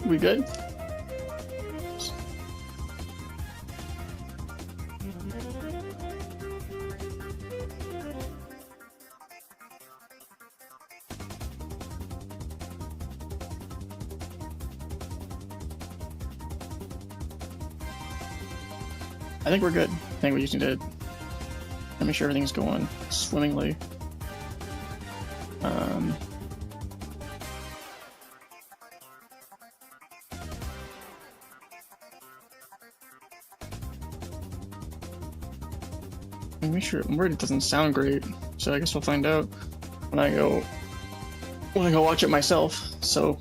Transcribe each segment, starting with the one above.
We good? I think we're good. I think we just need to make sure everything's going swimmingly. Make sure. I'm worried it doesn't sound great, so I guess we'll find out when I go watch it myself. So.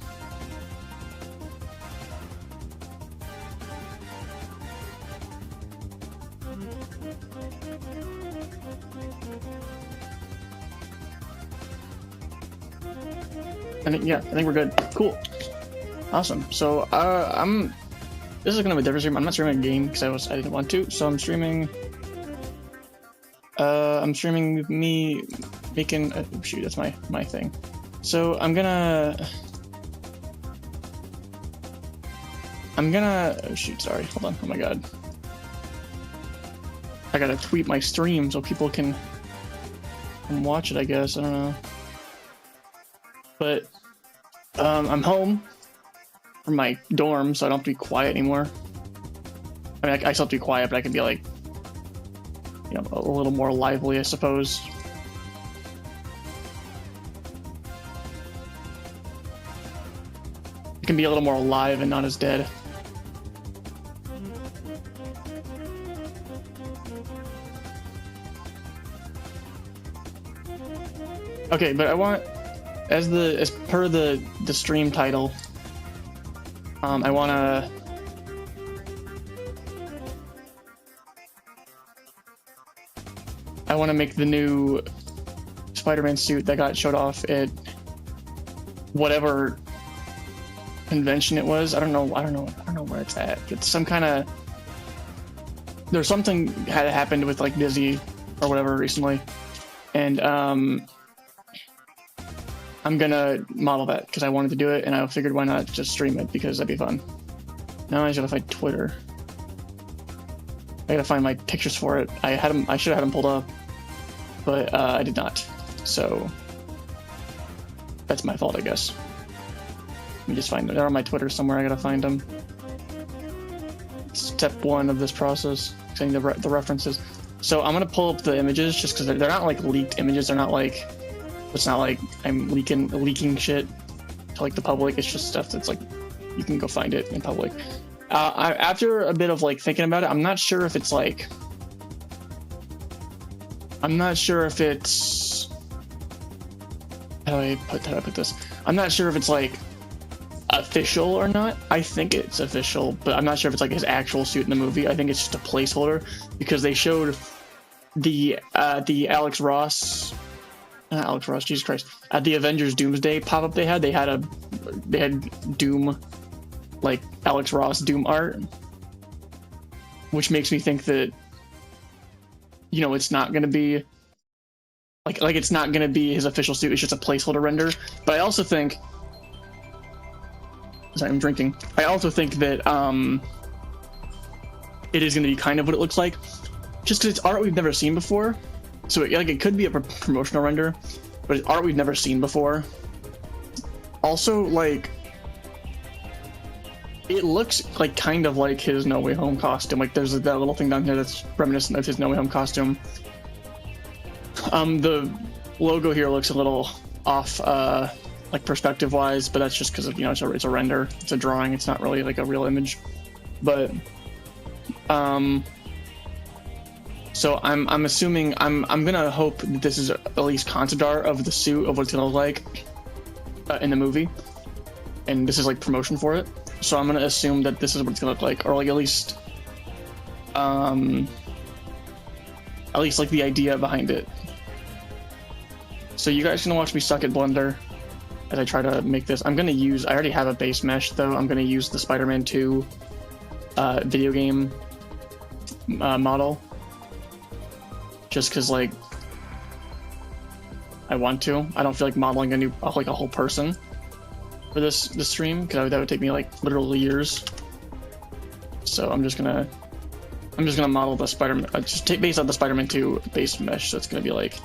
I think we're good. Cool. Awesome. So this is gonna be a different stream. I'm not streaming a game because I didn't want to. So I'm streaming me making shoot, that's my thing. So I'm gonna oh shoot, sorry, hold on. Oh my god. I gotta tweet my stream so people can watch it, I guess. I don't know. But I'm home from my dorm, so I don't have to be quiet anymore. I mean, I still have to be quiet, but I can be like, you know, a little more lively, I suppose. It can be a little more alive and not as dead. Okay, but I want, as per the stream title, I wanna make the new Spider-Man suit that got showed off at whatever convention it was. I don't know where it's at. It's some kind of, there's something had happened with like Disney or whatever recently, and I'm gonna model that because I wanted to do it, and I figured why not just stream it because that'd be fun. Now I just gotta find Twitter. I gotta find my pictures for it. I should have had them pulled up, but I did not. So that's my fault, I guess. Let me just find them. They're on my Twitter somewhere. I gotta find them. Step 1 of this process, saying the references. So I'm gonna pull up the images just because they're not like leaked images. They're not like, it's not like I'm leaking shit to like the public. It's just stuff that's like you can go find it in public. After a bit of like thinking about it, I'm not sure if it's like, how do I put this? I'm not sure if it's like official or not. I think it's official, but I'm not sure if it's like his actual suit in the movie. I think it's just a placeholder because they showed the Alex Ross, Jesus Christ, at the Avengers Doomsday pop-up they had Doom, like Alex Ross Doom art, which makes me think that, you know, it's not going to be like it's not going to be his official suit. It's just a placeholder render. But I also think, sorry, I'm drinking. I also think that it is going to be kind of what it looks like, just because it's art we've never seen before. So it could be a promotional render, but it's art we've never seen before. Also, like, it looks like kind of like his No Way Home costume. Like there's that little thing down here that's reminiscent of his No Way Home costume. The logo here looks a little off, like perspective wise, but that's just because of, you know, it's a render, it's a drawing, it's not really like a real image. But so I'm assuming I'm gonna hope that this is at least concept art of the suit, of what it's gonna look like in the movie, and this is like promotion for it. So I'm gonna assume that this is what it's gonna look like, or like at least like the idea behind it. So you guys can watch me suck at Blender as I try to make this. I already have a base mesh though. I'm gonna use the Spider-Man 2 video game model, just because like I want to. I don't feel like modeling like a whole person for this stream, because that would take me like literally years. So I'm just gonna model the Spider-Man, just take based on the Spider-Man 2 base mesh. So it's gonna be like,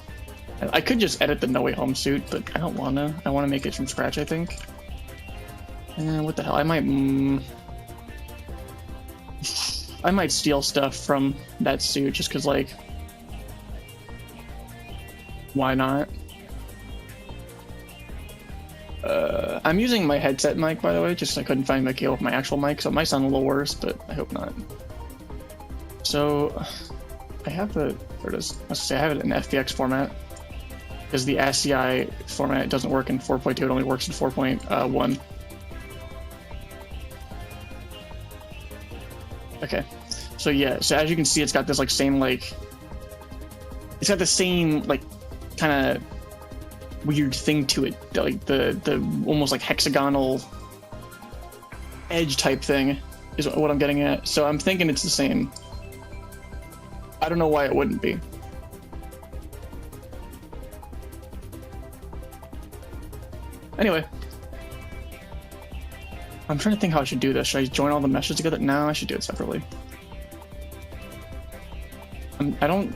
I could just edit the No Way Home suit, but I don't wanna. I wanna make it from scratch, I think. What the hell? I might steal stuff from that suit just because, like, why not? I'm using my headset mic, by the way, just 'cause I couldn't find my cable with my actual mic, so it might sound a little worse, but I hope not. So, I have the, there it is. Let's say I have it in FBX format, because the ASCII format doesn't work in 4.2, it only works in 4.1. Okay, so yeah, so as you can see, it's got this like same like, it's got the same like kind of weird thing to it, like the almost like hexagonal edge type thing is what I'm getting at. So I'm thinking it's the same. I don't know why it wouldn't be. Anyway, I'm trying to think how I should do this. Should I join all the meshes together? No, I should do it separately.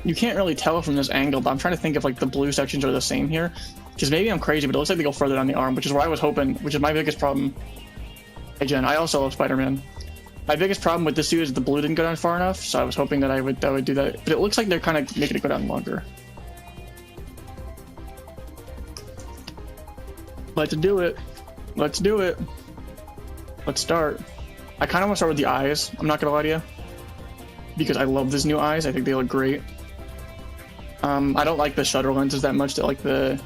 You can't really tell from this angle, but I'm trying to think if like the blue sections are the same here. Because maybe I'm crazy, but it looks like they go further down the arm, which is what I was hoping, which is my biggest problem. Hey Jen, I also love Spider-Man. My biggest problem with this suit is the blue didn't go down far enough, so I was hoping that I would do that. But it looks like they're kind of making it go down longer. Let's do it. Let's do it. Let's start. I kind of want to start with the eyes, I'm not gonna lie to you. Because I love these new eyes, I think they look great. I don't like the shutter lenses that much, let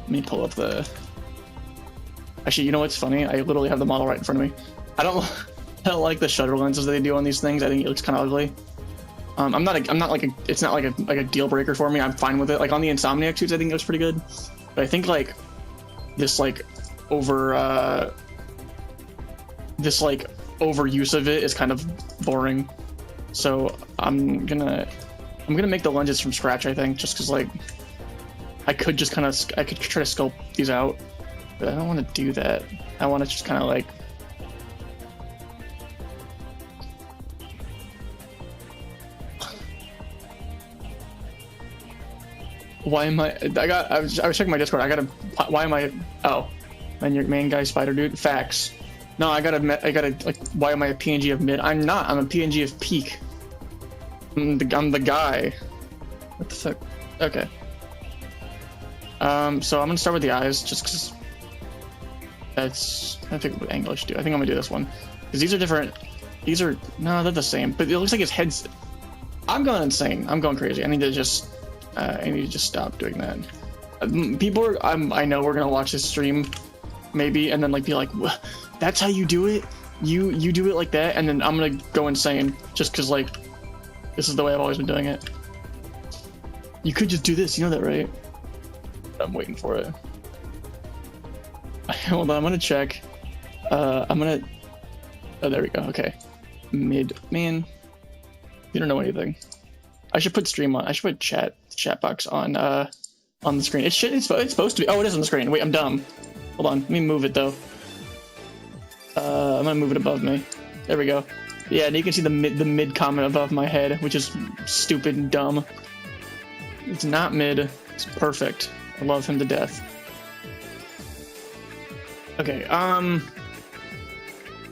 me pull up the... Actually, you know what's funny? I literally have the model right in front of me. I don't like the shutter lenses that they do on these things. I think it looks kind of ugly. It's not like a deal breaker for me. I'm fine with it. Like on the Insomniac suits, I think it looks pretty good. But I think like this overuse of it is kind of boring. So I'm gonna make the lenses from scratch, I think, just because like I could try to sculpt these out, but I don't want to do that. I want to just kind of like why am I was checking my Discord. Why am I, oh, and your main guy Spider Dude, facts. No, I gotta like, why am I a PNG of mid? I'm not. I'm a PNG of peak. I'm the guy. What the fuck? Okay. So I'm gonna start with the eyes, just because I think what angle I should do. I think I'm gonna do this one because these are different. No, they're the same, but it looks like his head's. I'm going insane. I'm going crazy. I need to just stop doing that. I know we're gonna watch this stream, maybe, and then like be like, that's how you do it. You do it like that, and then I'm gonna go insane just because like this is the way I've always been doing it. You could just do this, you know that, right? I'm waiting for it. Hold on, I'm gonna check. Oh, there we go. Okay, mid man. You don't know anything. I should put stream on. I should put chat box on the screen. It's supposed to be. Oh, it is on the screen. Wait, I'm dumb. Hold on. Let me move it though. I'm gonna move it above me. There we go. Yeah, and you can see the mid comment above my head, which is stupid and dumb. It's not mid. It's perfect. I love him to death. Okay.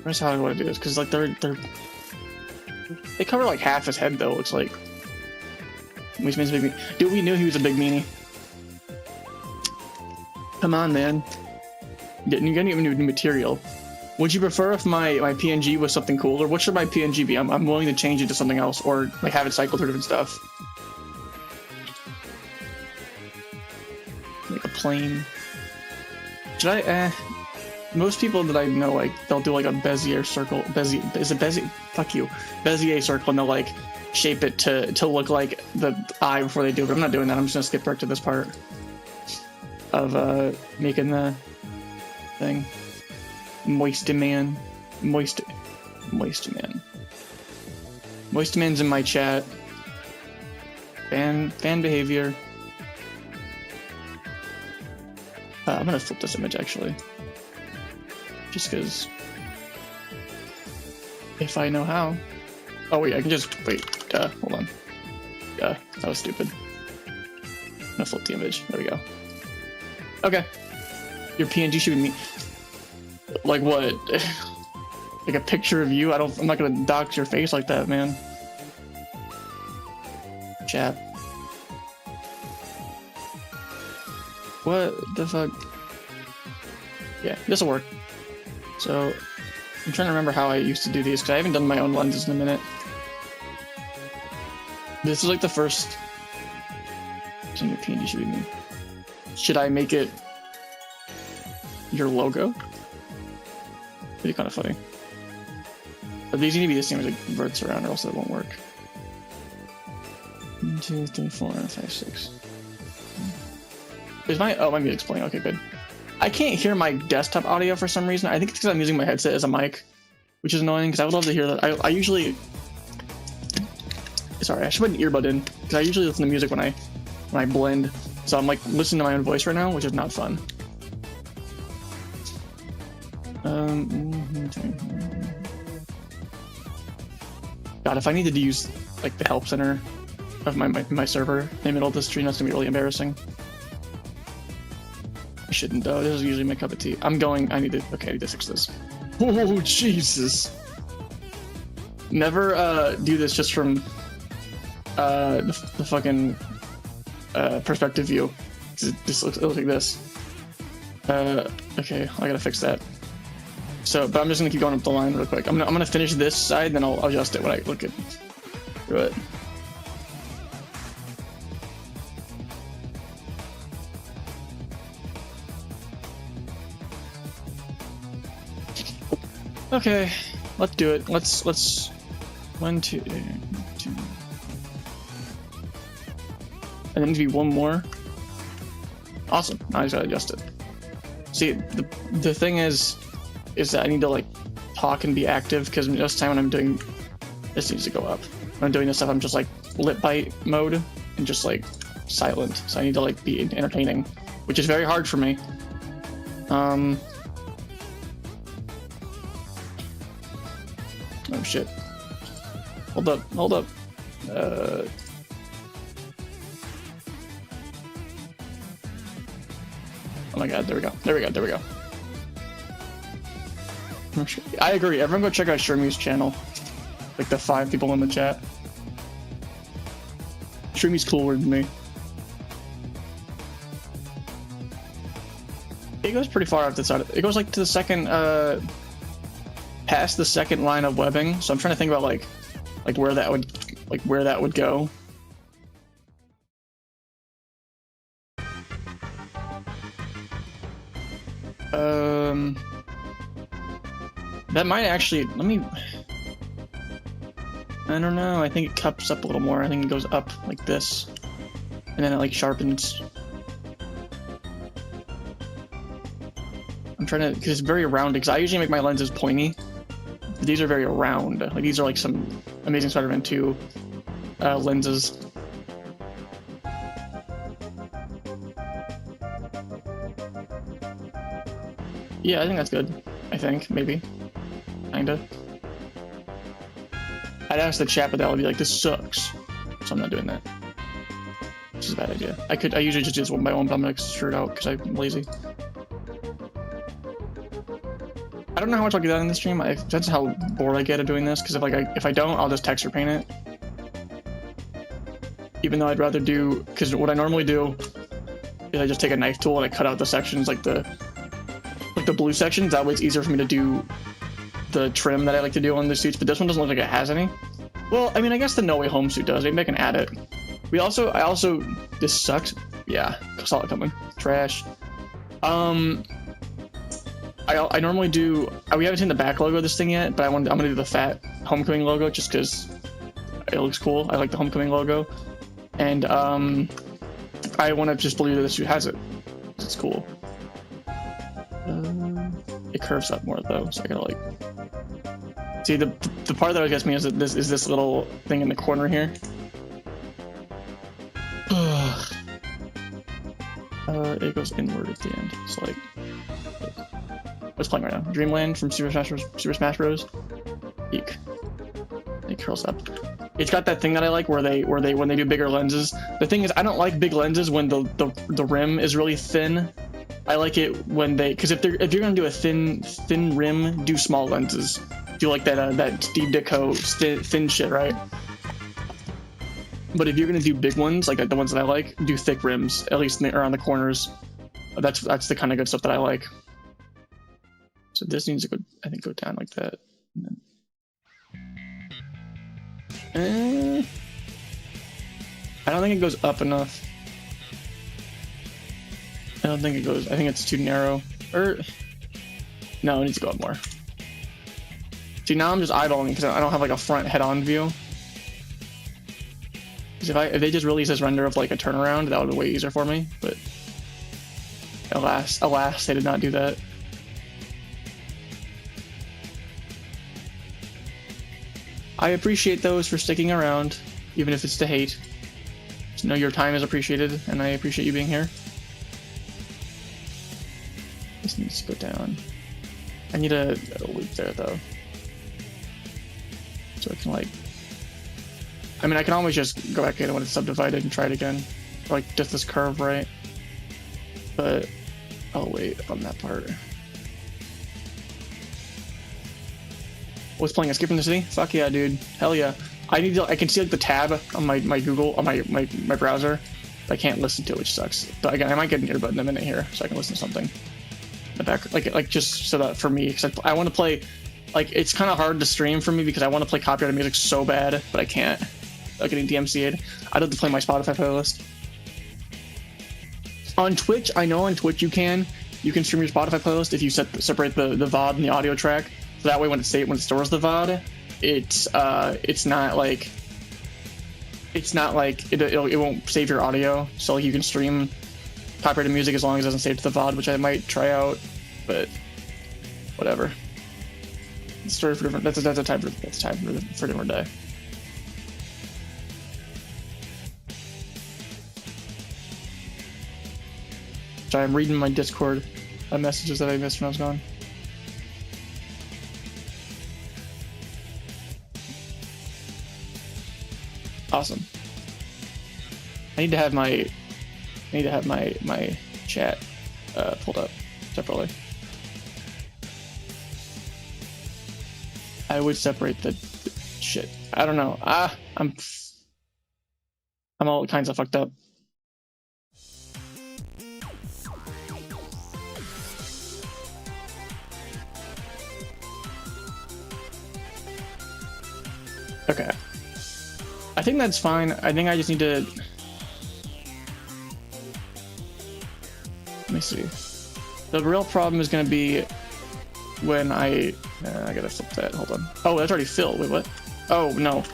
Here's how I want to do this, because like they cover like half his head though. It looks like. Which means big. Dude, we knew he was a big meanie. Come on, man. You're getting even new material. Would you prefer if my PNG was something cooler? What should my PNG be? I'm willing to change it to something else, or like have it cycle through different stuff. Like a plane. Should I? Most people that I know, like they'll do like a Bezier circle. Is it Bezier? Fuck you. Bezier circle, and they'll like shape it to look like the eye before they do it. But I'm not doing that. I'm just gonna skip right to this part of making the thing. Moist Man. Moist Man. Moist Man's in my chat. Fan behavior. I'm gonna flip this image actually, just because if I know how. Oh wait, I can just wait. Hold on. That was stupid. I'm gonna flip the image. There we go. Okay. Your PNG should be me. Like what? Like a picture of you? I'm not gonna dox your face like that, man. Chat. What the fuck? Yeah, this'll work. So, I'm trying to remember how I used to do these, because I haven't done my own lenses in a minute. This is like the first... So your PNG should be me. Should I make it your logo? It'd be kind of funny. But these need to be the same as like verts around, or else it won't work. 1, 2, 3, 4, 5, 6. Is my music's playing? Okay, good. I can't hear my desktop audio for some reason. I think it's because I'm using my headset as a mic, which is annoying. Because I would love to hear that. I usually, sorry, I should put an earbud in because I usually listen to music when I blend. So I'm like listening to my own voice right now, which is not fun. God, if I needed to use like the help center of my server in the middle of the stream, that's gonna be really embarrassing. I shouldn't though. This is usually my cup of tea. I need to fix this. Oh Jesus! Never do this just from the fucking perspective view. It looks like this. Okay, I gotta fix that. So, but I'm just gonna keep going up the line real quick. I'm gonna finish this side, then I'll adjust it when I look through it. Okay, let's do it. Let's 1, 2, 2. And then to be one more. Awesome. Now I just gotta adjust it. See, the thing is that I need to like talk and be active, because most of the time when I'm doing this needs to go up. When I'm doing this stuff, I'm just like lip bite mode and just like silent. So I need to like be entertaining, which is very hard for me. Oh shit. Hold up. Oh my god, there we go. I agree, everyone go check out Shroomi's channel. Like the 5 people in the chat. Shroomi's cooler than me. It goes pretty far off the side. It goes like to the second, past the second line of webbing. So I'm trying to think about like where that would go. That might actually, I don't know, I think it cups up a little more. I think it goes up like this, and then it like sharpens. I'm trying to, because it's very round, because I usually make my lenses pointy. These are very round. Like these are like some Amazing Spider-Man 2 lenses. Yeah, I think that's good. I think, maybe. Kinda. I'd ask the chat, but that would be like, this sucks. So I'm not doing that. Which is a bad idea. I usually just do this one by one, but I'm gonna extrude out because I'm lazy. I don't know how much I'll get out in this stream. That's how bored I get of doing this, because if I don't, I'll just texture paint it. Even though I'd rather do, because what I normally do is I just take a knife tool and I cut out the sections, like the blue sections. That way it's easier for me to do the trim that I like to do on the suits, but this one doesn't look like it has any. Well, I mean, I guess the No Way Home suit does. Maybe I can add it. This sucks. Yeah, saw it coming. Trash. I normally do, we haven't seen the back logo of this thing yet, but I'm gonna do the fat Homecoming logo just because it looks cool. I like the Homecoming logo. And I want to just believe that this suit has it. It's cool. It curves up more though, so I gotta like... See, the part that gets me is that this little thing in the corner here. It goes inward at the end. It's like what's playing right now? Dreamland from Super Smash Bros. Eek. It curls up. It's got that thing that I like where they when they do bigger lenses. The thing is, I don't like big lenses when the rim is really thin. I like it when because if you're gonna do a thin rim, do small lenses. Do like that Steve Ditko thin shit, right? But if you're gonna do big ones, like the ones that I like, do thick rims, at least around the corners. That's the kind of good stuff that I like. So this needs to go, I think, go down like that. I don't think it goes up enough. I don't think it goes. I think it's too narrow. Or no, it needs to go up more. See, now I'm just eyeballing because I don't have like a front head-on view. If they just release this render of like a turnaround, that would be way easier for me. But alas, they did not do that. I appreciate those for sticking around, even if it's to hate. Just know your time is appreciated, and I appreciate you being here. This needs to go down. I need a loop there, though. So I can, like... I mean, I can always just go back in when it's subdivided and try it again. Like, just this curve, right? But... I'll wait on that part. What's playing Escape from the City? Fuck yeah, dude. Hell yeah. I can see like the tab on my Google, on my browser. I can't listen to it, which sucks. But again, I might get an earbud in a minute here so I can listen to something in the back, like just so that for me, because I want to play, like it's kind of hard to stream for me because I want to play copyrighted music so bad, but I can't. Like getting DMCA'd. I'd have to play my Spotify playlist. On Twitch, I know on Twitch you can stream your Spotify playlist if you separate the VOD and the audio track. So that way when it stores the VOD, it's not like it won't save your audio. So like you can stream copyrighted music as long as it doesn't save to the VOD, which I might try out, but whatever. Story for different. That's a time for a different day. Sorry, I'm reading my Discord messages that I missed when I was gone. Awesome. I need to have my chat pulled up separately. I would separate the shit. I don't know. I'm all kinds of fucked up. Okay. I think that's fine. I think I just need to... Let me see. The real problem is going to be when I gotta flip that. Hold on. Oh, that's already filled. Wait, what? Oh, no.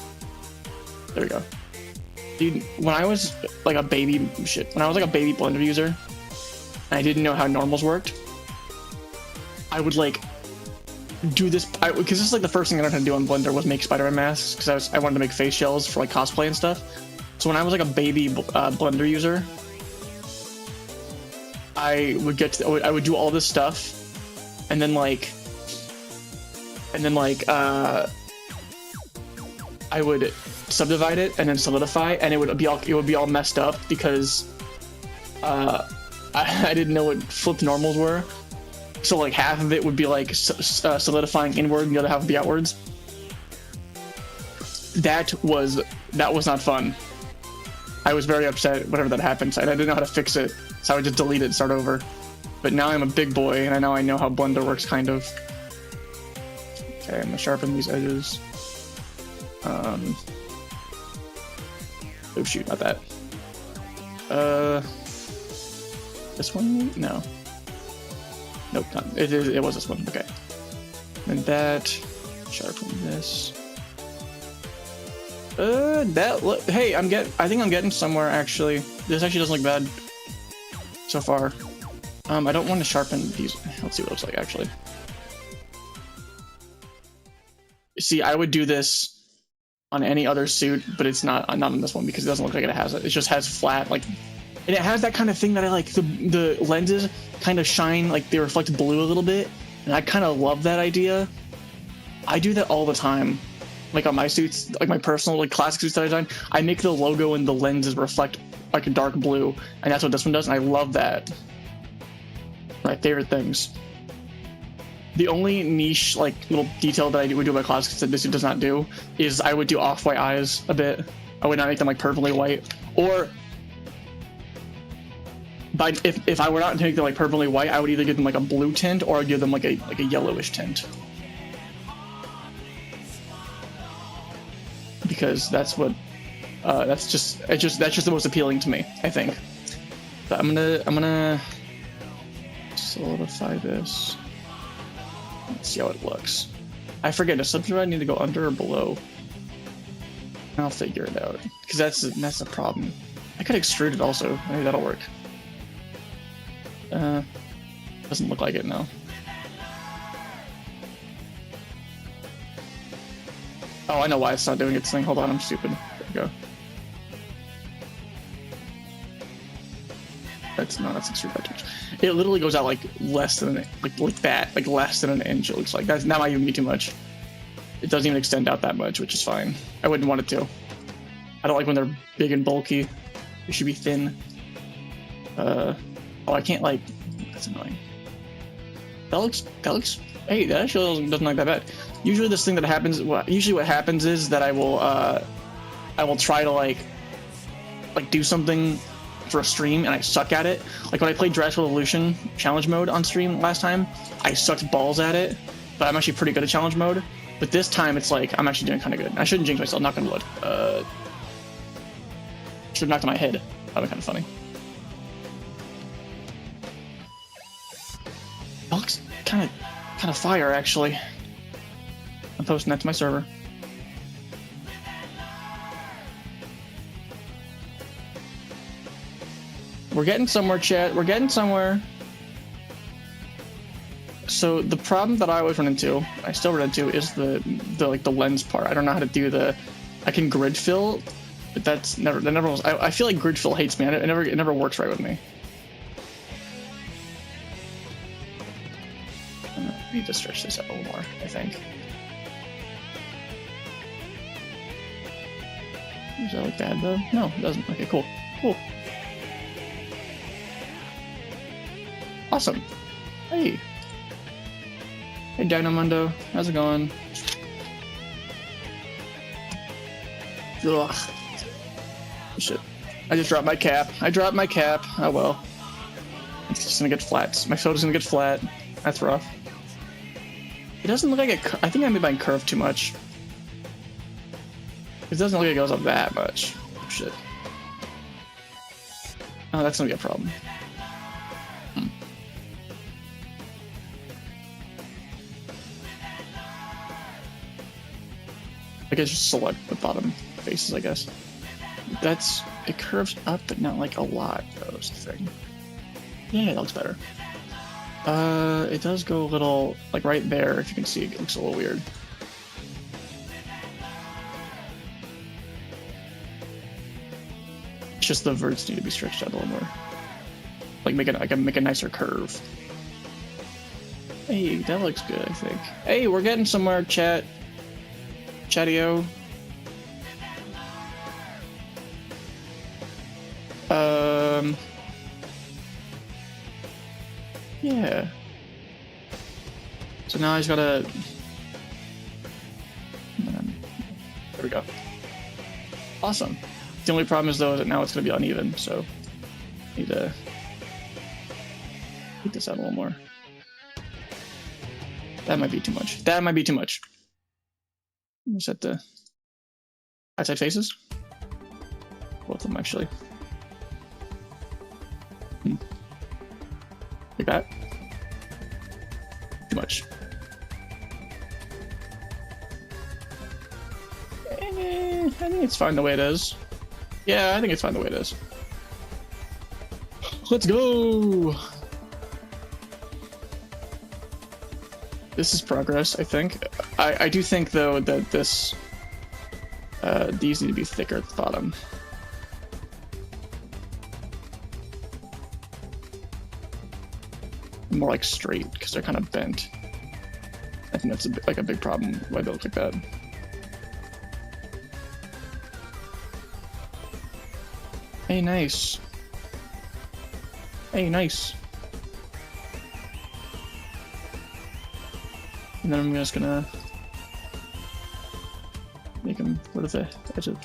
There we go. Dude, when I was like a baby... When I was like a baby Blender user, and I didn't know how normals worked, I would like... do this because this is like the first thing I learned how to do on Blender was make Spider-Man masks because I wanted to make face shells for like cosplay and stuff. So when I was like a baby Blender user, I would do all this stuff, and then I would subdivide it and then solidify, and it would be all messed up because I didn't know what flipped normals were. So like half of it would be like solidifying inward and the other half would be outwards. That was not fun. I was very upset whenever that happened, and I didn't know how to fix it, so I would just delete it and start over. But now I'm a big boy and I know how Blender works, kind of. Okay, I'm gonna sharpen these edges. Oh shoot, not that. This one? No. Nope, not, it was this one. Okay. And that, sharpen this. Hey, I think I'm getting somewhere actually. This actually doesn't look bad so far. I don't want to sharpen these. Let's see what it looks like actually. See, I would do this on any other suit, but it's not on this one because it doesn't look like it has it. It just has flat, like And it has that kind of thing that I like. The lenses kind of shine, like they reflect blue a little bit, and I kind of love that idea. I do that all the time, like on my suits, like my personal like classic suits that I design. I make the logo and the lenses reflect like a dark blue, and that's what this one does, and I love that. My favorite things. The only niche like little detail that I would do my classics that this suit does not do is I would do off-white eyes a bit. I would not make them like purpley white, or but if I were not to make them like purpley white, I would either give them like a blue tint or I'd give them like a yellowish tint, because that's what that's just the most appealing to me, I think. But I'm gonna solidify this. Let's see how it looks. I forget, does subdivide need to go under or below? I'll figure it out, because that's the problem. I could extrude it also. Maybe that'll work. Doesn't look like it now. Oh, I know why it's not doing its thing. Hold on, I'm stupid. There we go. That's extrude by 2 inches. It literally goes out like less than like that, like less than an inch. It looks like that might even be too much. It doesn't even extend out that much, which is fine. I wouldn't want it to. I don't like when they're big and bulky. They should be thin. Oh, I can't like. That's annoying. That looks. Hey, that actually doesn't look that bad. Usually, this thing that happens. Usually, what happens is that I will try to like do something for a stream and I suck at it. Like when I played Jurassic Evolution challenge mode on stream last time, I sucked balls at it, but I'm actually pretty good at challenge mode. But this time it's like I'm actually doing kind of good. I shouldn't jinx myself, knock on wood. Should have knocked on my head. That'd be kind of funny. That looks kind of fire actually. I'm posting that to my server. We're getting somewhere, chat. We're getting somewhere. So the problem that I always run into, I still run into, is the lens part. I don't know how to do I can grid fill, but that never was. I feel like grid fill hates me. It never works right with me. I need to stretch this out a little more, I think. Does that look bad though? No, it doesn't. Okay, cool. Awesome. Hey, Dynamundo, how's it going? Ugh. Shit. I just dropped my cap. Oh well. It's just gonna get flat. My photo's gonna get flat. That's rough. It doesn't look like it. I think I made mine curve too much. It doesn't look like it goes up that much. Shit. Oh, that's gonna be a problem. I guess just select the bottom faces, I guess. It curves up, but not like a lot, though, is the thing. Yeah, that looks better. It does go a little, like right there, if you can see, it looks a little weird. It's just the verts need to be stretched out a little more. Like make a nicer curve. Hey, that looks good, I think. Hey, we're getting somewhere, chat. Chatio. Yeah. So now I just gotta. There we go. Awesome. The only problem is though that now it's gonna be uneven, so I need to take this out a little more. That might be too much. Set the outside faces. Both of them actually. Like that. Too much. I think it's fine the way it is. Yeah, I think it's fine the way it is. Let's go! This is progress, I think. I do think, though, that this... these need to be thicker at the bottom. more like straight because they're kind of bent. I think that's like a big problem why they look like that. Hey, nice. Hey, nice. And then I'm just gonna make them go to the edge of.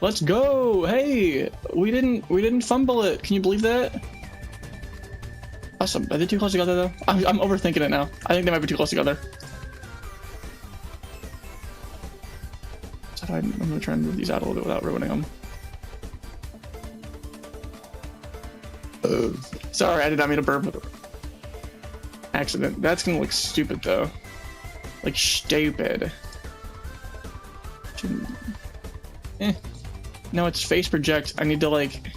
Let's go! Hey, we didn't fumble it. Can you believe that? Awesome. Are they too close together though? I'm overthinking it now. I think they might be too close together. So I'm gonna try and move these out a little bit without ruining them. Sorry, I did not mean to burp. Accident. That's gonna look stupid though. Like stupid. No, it's face project. I need to like.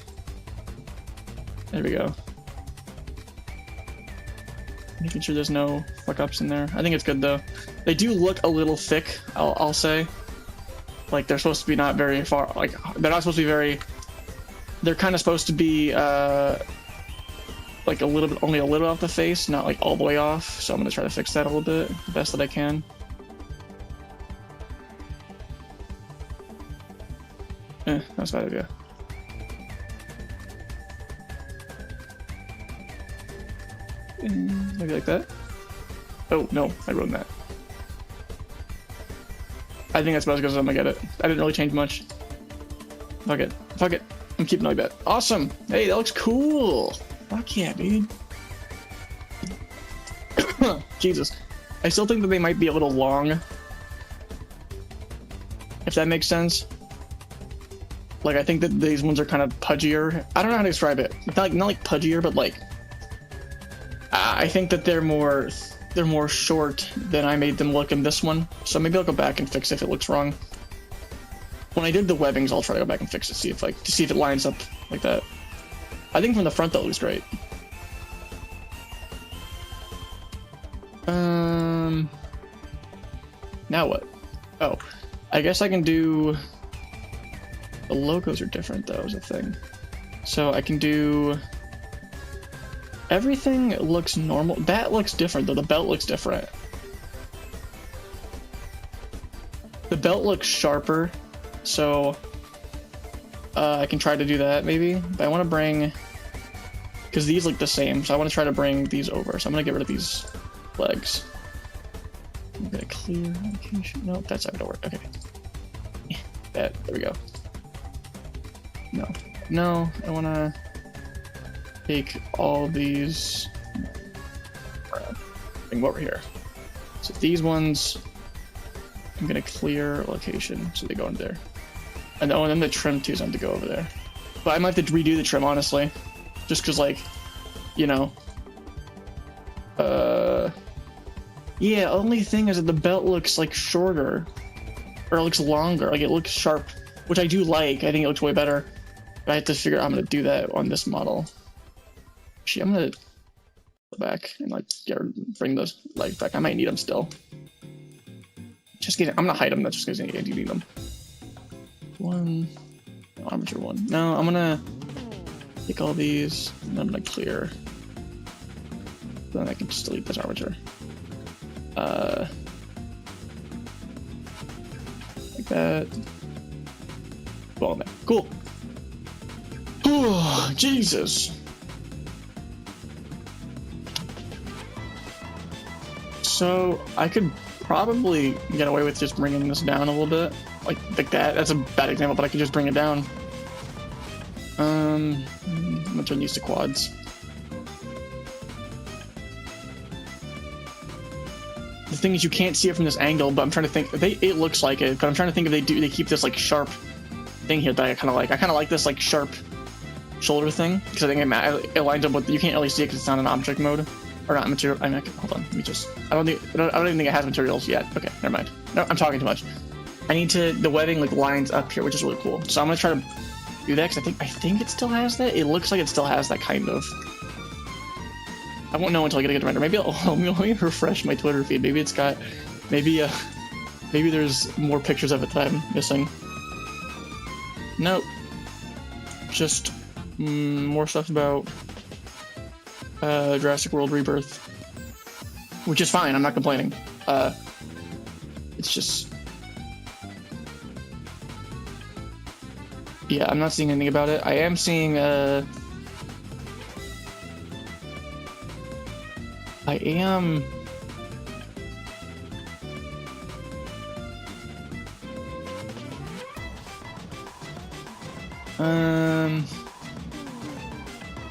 There we go. Making sure there's no fuck ups in there. I think it's good though. They do look a little thick. I'll say. Like they're supposed to be not very far. Like they're not supposed to be very. They're kind of supposed to be like a little bit, only a little off the face, not like all the way off. So I'm gonna try to fix that a little bit, the best that I can. That's a bad idea. Maybe like that. Oh no, I ruined that. I think that's about as good as I'm gonna get it. I didn't really change much. Fuck it. Fuck it. I'm keeping it like that. Awesome. Hey, that looks cool. Fuck yeah, dude. Jesus. I still think that they might be a little long. If that makes sense. Like, I think that these ones are kind of pudgier. I don't know how to describe it. Not like pudgier, but like... I think that they're more short than I made them look in this one. So maybe I'll go back and fix it if it looks wrong. When I did the webbings, I'll try to go back and fix it, see if it lines up like that. I think from the front that looks great. Now what? Oh, I guess I can do. The logos are different though, is a thing. So I can do. Everything looks normal. That looks different though. The belt looks different. The belt looks sharper. So I can try to do that maybe, but I want to bring, because these look the same, so I want to try to bring these over. So I'm gonna get rid of these legs. I'm gonna clear location. Nope, that's not gonna work. Okay. There we go. No, I want to take all these. Bring them over here. So these ones, I'm gonna clear location so they go in there. And then the trim too is going to go over there. But I might have to redo the trim, honestly. Just because, like, you know. Yeah, only thing is that the belt looks, like, shorter. Or it looks longer. Like, it looks sharp. Which I do like. I think it looks way better. But I have to figure out how I'm going to do that on this model. Actually, I'm going to go back and, like, bring those legs back. I might need them still. Just kidding. I'm going to hide them. That's just because I do need them. One armature one. No, I'm gonna take all these and I'm gonna clear. Then I can just delete this armature. Like that. Well, man. Cool. Oh, Jesus. So I could probably get away with just bringing this down a little bit. Like that. That's a bad example, but I could just bring it down. I'm gonna turn these to quads. The thing is, you can't see it from this angle, but I'm trying to think. It looks like it, but I'm trying to think if they keep this like sharp thing here that I kind of like. I kind of like this like sharp shoulder thing because I think it lines up with. You can't really see it because it's not in object mode or not material. I mean, hold on. Let me just. I don't even think it has materials yet. Okay, never mind. No, I'm talking too much. I need to, the webbing like lines up here, which is really cool. So I'm gonna try to do that because I think it still has that. It looks like it still has that kind of. I won't know until I get a good render. Maybe let me refresh my Twitter feed. Maybe it's got, maybe there's more pictures of it that I'm missing. Nope. Just more stuff about Jurassic World Rebirth, which is fine. I'm not complaining. It's just, yeah, I'm not seeing anything about it. I am seeing I am.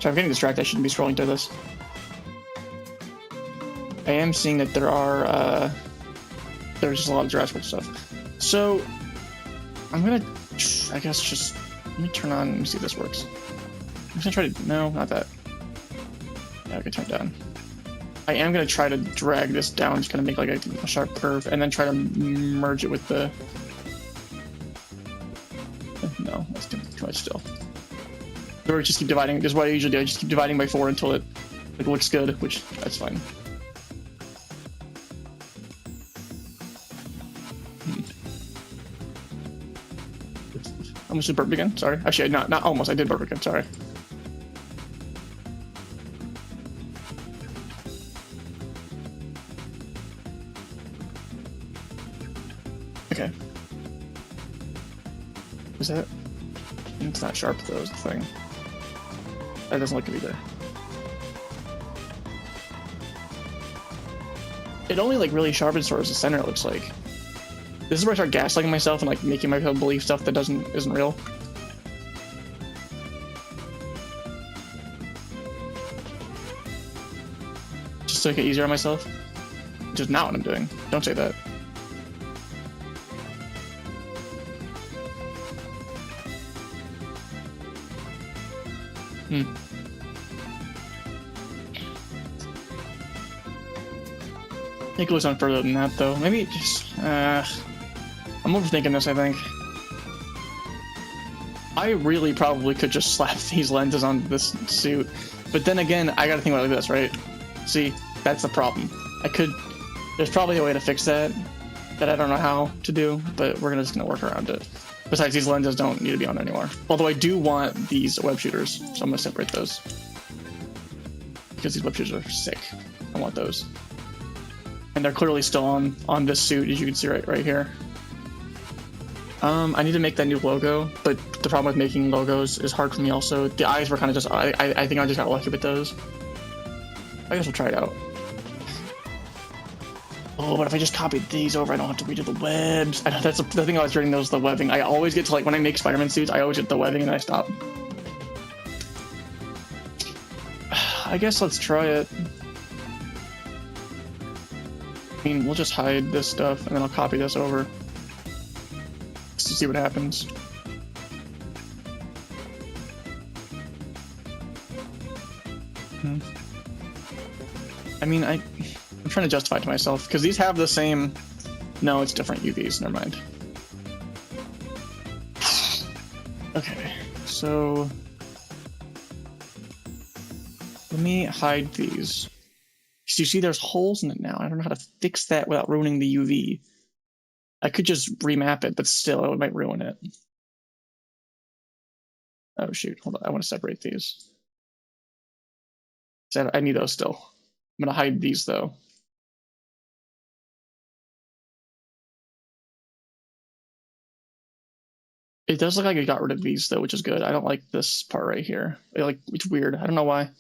So I'm getting distracted. I shouldn't be scrolling through this. I am seeing that there's just a lot of Jurassic World stuff. So I'm gonna, I guess, just let me turn on. Let me see if this works. I'm gonna try to. No, not that. Yeah, I can turn it down. I am gonna try to drag this down, just kind of make like a sharp curve, and then try to merge it with the. No, that's too much still. Or just keep dividing. This is what I usually do. I just keep dividing by 4 until it looks good, which that's fine. Almost did burp again. Sorry. Actually, not almost. I did burp again. Sorry. Okay. Is that? It's not sharp though. Is the thing. That doesn't look good either. It only like really sharpens towards the center. It looks like. This is where I start gaslighting myself and like making myself believe stuff that isn't real. Just to make it easier on myself. Which is not what I'm doing. Don't say that. I think it goes on further than that, though. Maybe just... I'm overthinking this, I think. I really probably could just slap these lenses on this suit. But then again, I gotta think about it like this, right? See, that's the problem. There's probably a way to fix that I don't know how to do, but we're just gonna work around it. Besides, these lenses don't need to be on anymore. Although I do want these web shooters, so I'm gonna separate those. Because these web shooters are sick. I want those. And they're clearly still on this suit, as you can see right here. I need to make that new logo, but the problem with making logos is hard for me also. The eyes were kind of just, I think I just got lucky with those. I guess we'll try it out. Oh, but if I just copied these over, I don't have to redo the webs. I know that's the thing I was reading, the webbing. I always get to, like, when I make Spider-Man suits, I always get the webbing and then I stop. I guess let's try it. I mean, we'll just hide this stuff and then I'll copy this over. Just to see what happens. I mean, I'm trying to justify it to myself, because these have the same... No, it's different UVs, never mind. Okay, so... Let me hide these. So you see there's holes in it now. I don't know how to fix that without ruining the UV. I could just remap it, but still, it might ruin it. Oh shoot, hold on, I want to separate these. I need those still. I'm gonna hide these though. It does look like I got rid of these though, which is good. I don't like this part right here. It's weird. I don't know why.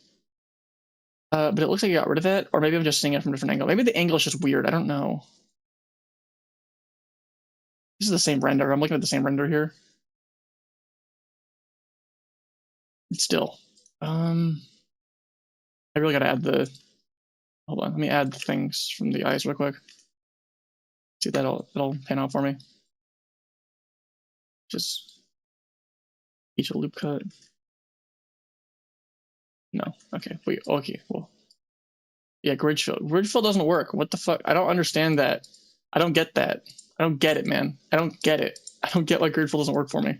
But it looks like I got rid of it, or maybe I'm just seeing it from a different angle. Maybe the angle is just weird. I don't know. This is the same render. I'm looking at the same render here. It's still. I really gotta add the. Hold on. Let me add the things from the eyes real quick. See if that'll pan out for me. Just each a loop cut. No. Okay. Wait. Okay. Well. Yeah. Grid fill. Grid fill doesn't work. What the fuck? I don't understand that. I don't get that. I don't get it, man. I don't get it. I don't get why grid fill doesn't work for me.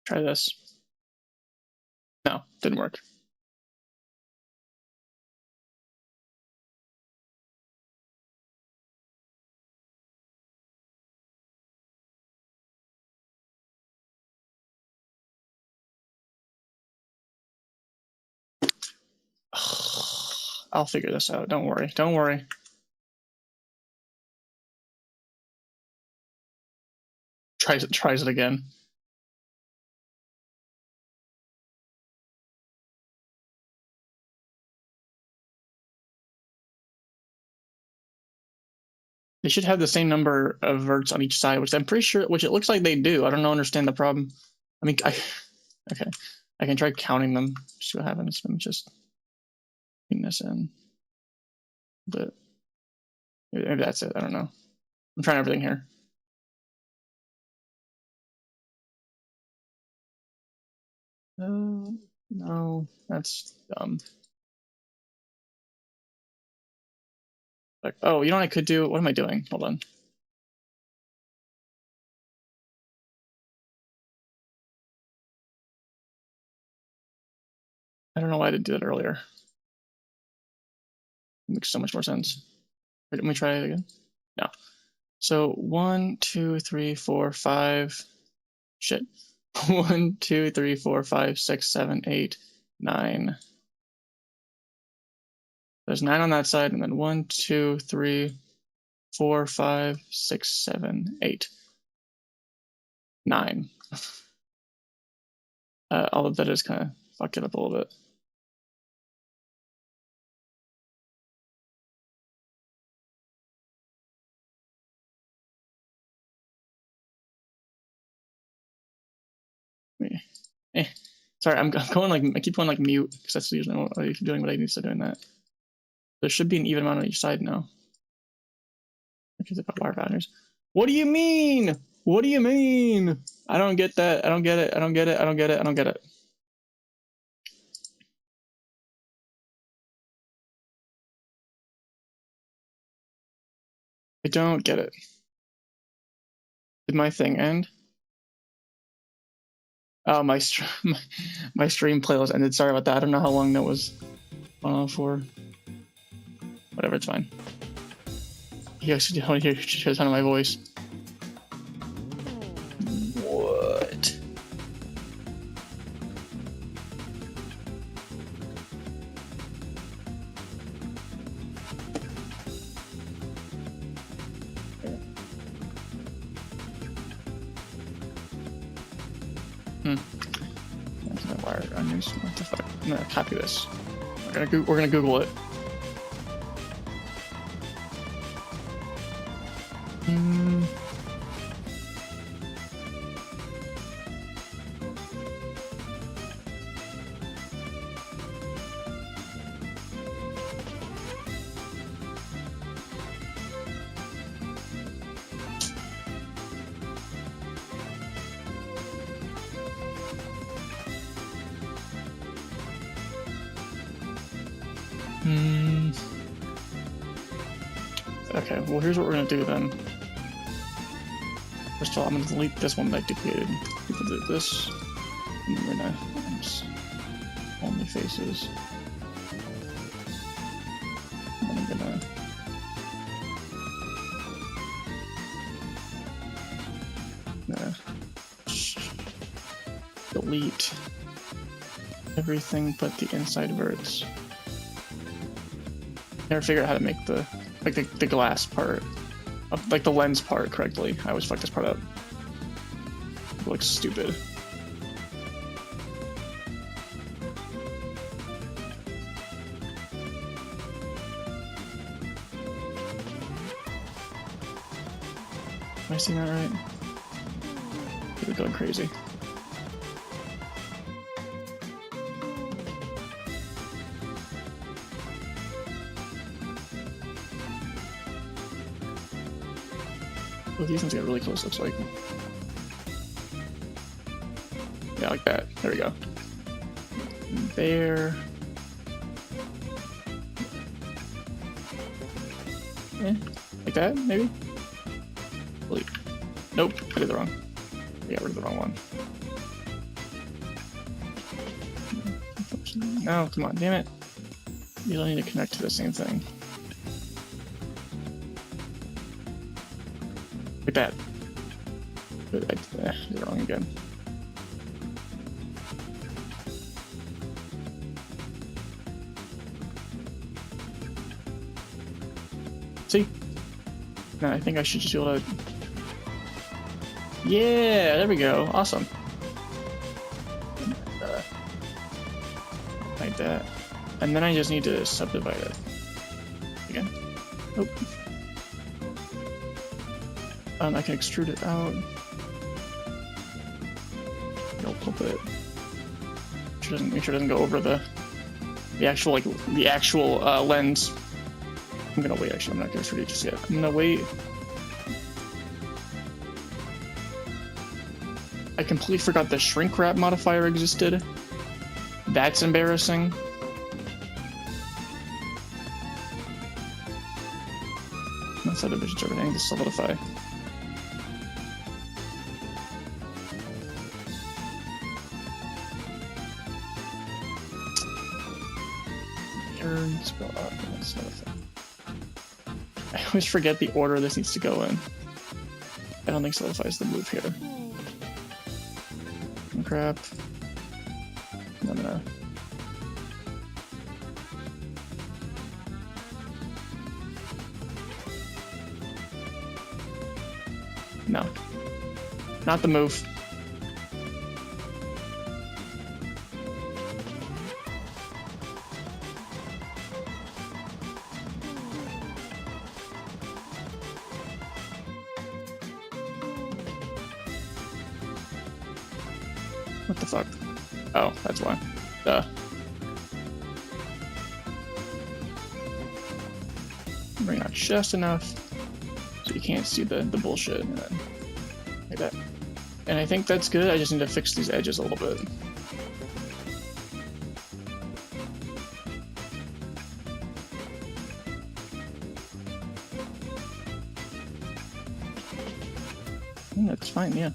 Try this. No, didn't work. I'll figure this out. Don't worry. Don't worry. Tries it again. They should have the same number of verts on each side, which I'm pretty sure, which it looks like they do. I don't understand the problem. I mean, okay. I can try counting them, see what happens. Let me just bring this in. But maybe that's it. I don't know. I'm trying everything here. No, that's dumb. Like, oh, you know what I could do? What am I doing? Hold on. I don't know why I didn't do that earlier. It makes so much more sense. Wait, let me try it again. No. So 1, 2, 3, 4, 5. Shit. 1, 2, 3, 4, 5, 6, 7, 8, 9. There's 9 on that side, and then 1, 2, 3, 4, 5, 6, 7, 8, 9. All of that is kind of fucked it up a little bit. Sorry, I'm going like, I keep going like mute because that's usually what I'm doing, but I need to start doing that. There should be an even amount on each side now. Because about wire boundaries. What do you mean? What do you mean? I don't get that. I don't get it. I don't get it. I don't get it. I don't get it. I don't get it. Did my thing end? Oh, my stream playlist ended. Sorry about that. I don't know how long that was for. Whatever, it's fine. You actually don't hear the sound of my voice. What? That's my wire unused. What the fuck? I'm gonna copy this. We're gonna Google it. Okay, well here's what we're gonna do then. First of all, I'm gonna delete this one that I duplicated. Delete this, and then we're gonna only faces. And then I'm gonna delete everything but the inside verts. Never figured out how to make the the glass part, like the lens part correctly. I always fuck this part up. It looks stupid. Am I seeing that right? People going crazy. Oh, these ones get really close, looks like. Yeah, like that. There we go. There. Yeah, like that, maybe? Nope, I did the wrong. I got rid of the wrong one. No, come on, damn it. You don't need to connect to the same thing. Pretty bad. Did it wrong again. See? No, I think I should just be able to... Yeah, there we go. Awesome. Like that. And then I just need to subdivide it. Again. Nope. I can extrude it out. Nope, we'll put it... Make sure it doesn't go over the actual, like, lens. I'm gonna wait, actually, I'm not gonna extrude it just yet. I'm gonna wait. I completely forgot the shrink wrap modifier existed. That's embarrassing. That's how divisions everything to solidify. Turn, scroll up, and solidify. I always forget the order this needs to go in. I don't think solidify is the move here. Crap. I'm gonna... No. Not the move. What the fuck? Oh, that's why. Duh. Bring out just enough so you can't see the bullshit. And then, like that. And I think that's good. I just need to fix these edges a little bit. That's fine, yeah.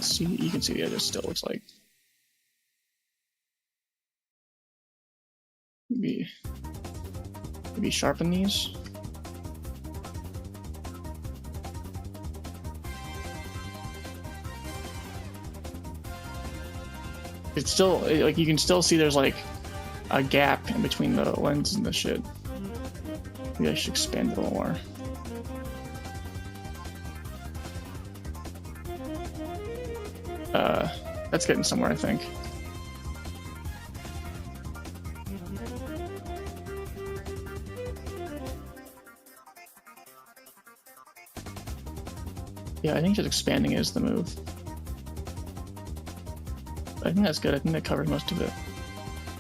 See, you can see the edges still, looks like. Maybe sharpen these. It's still, like, you can still see there's like a gap in between the lens and the shit. Maybe I should expand it a little more. That's getting somewhere, I think. Yeah, I think just expanding is the move. I think that's good. I think that covers most of it.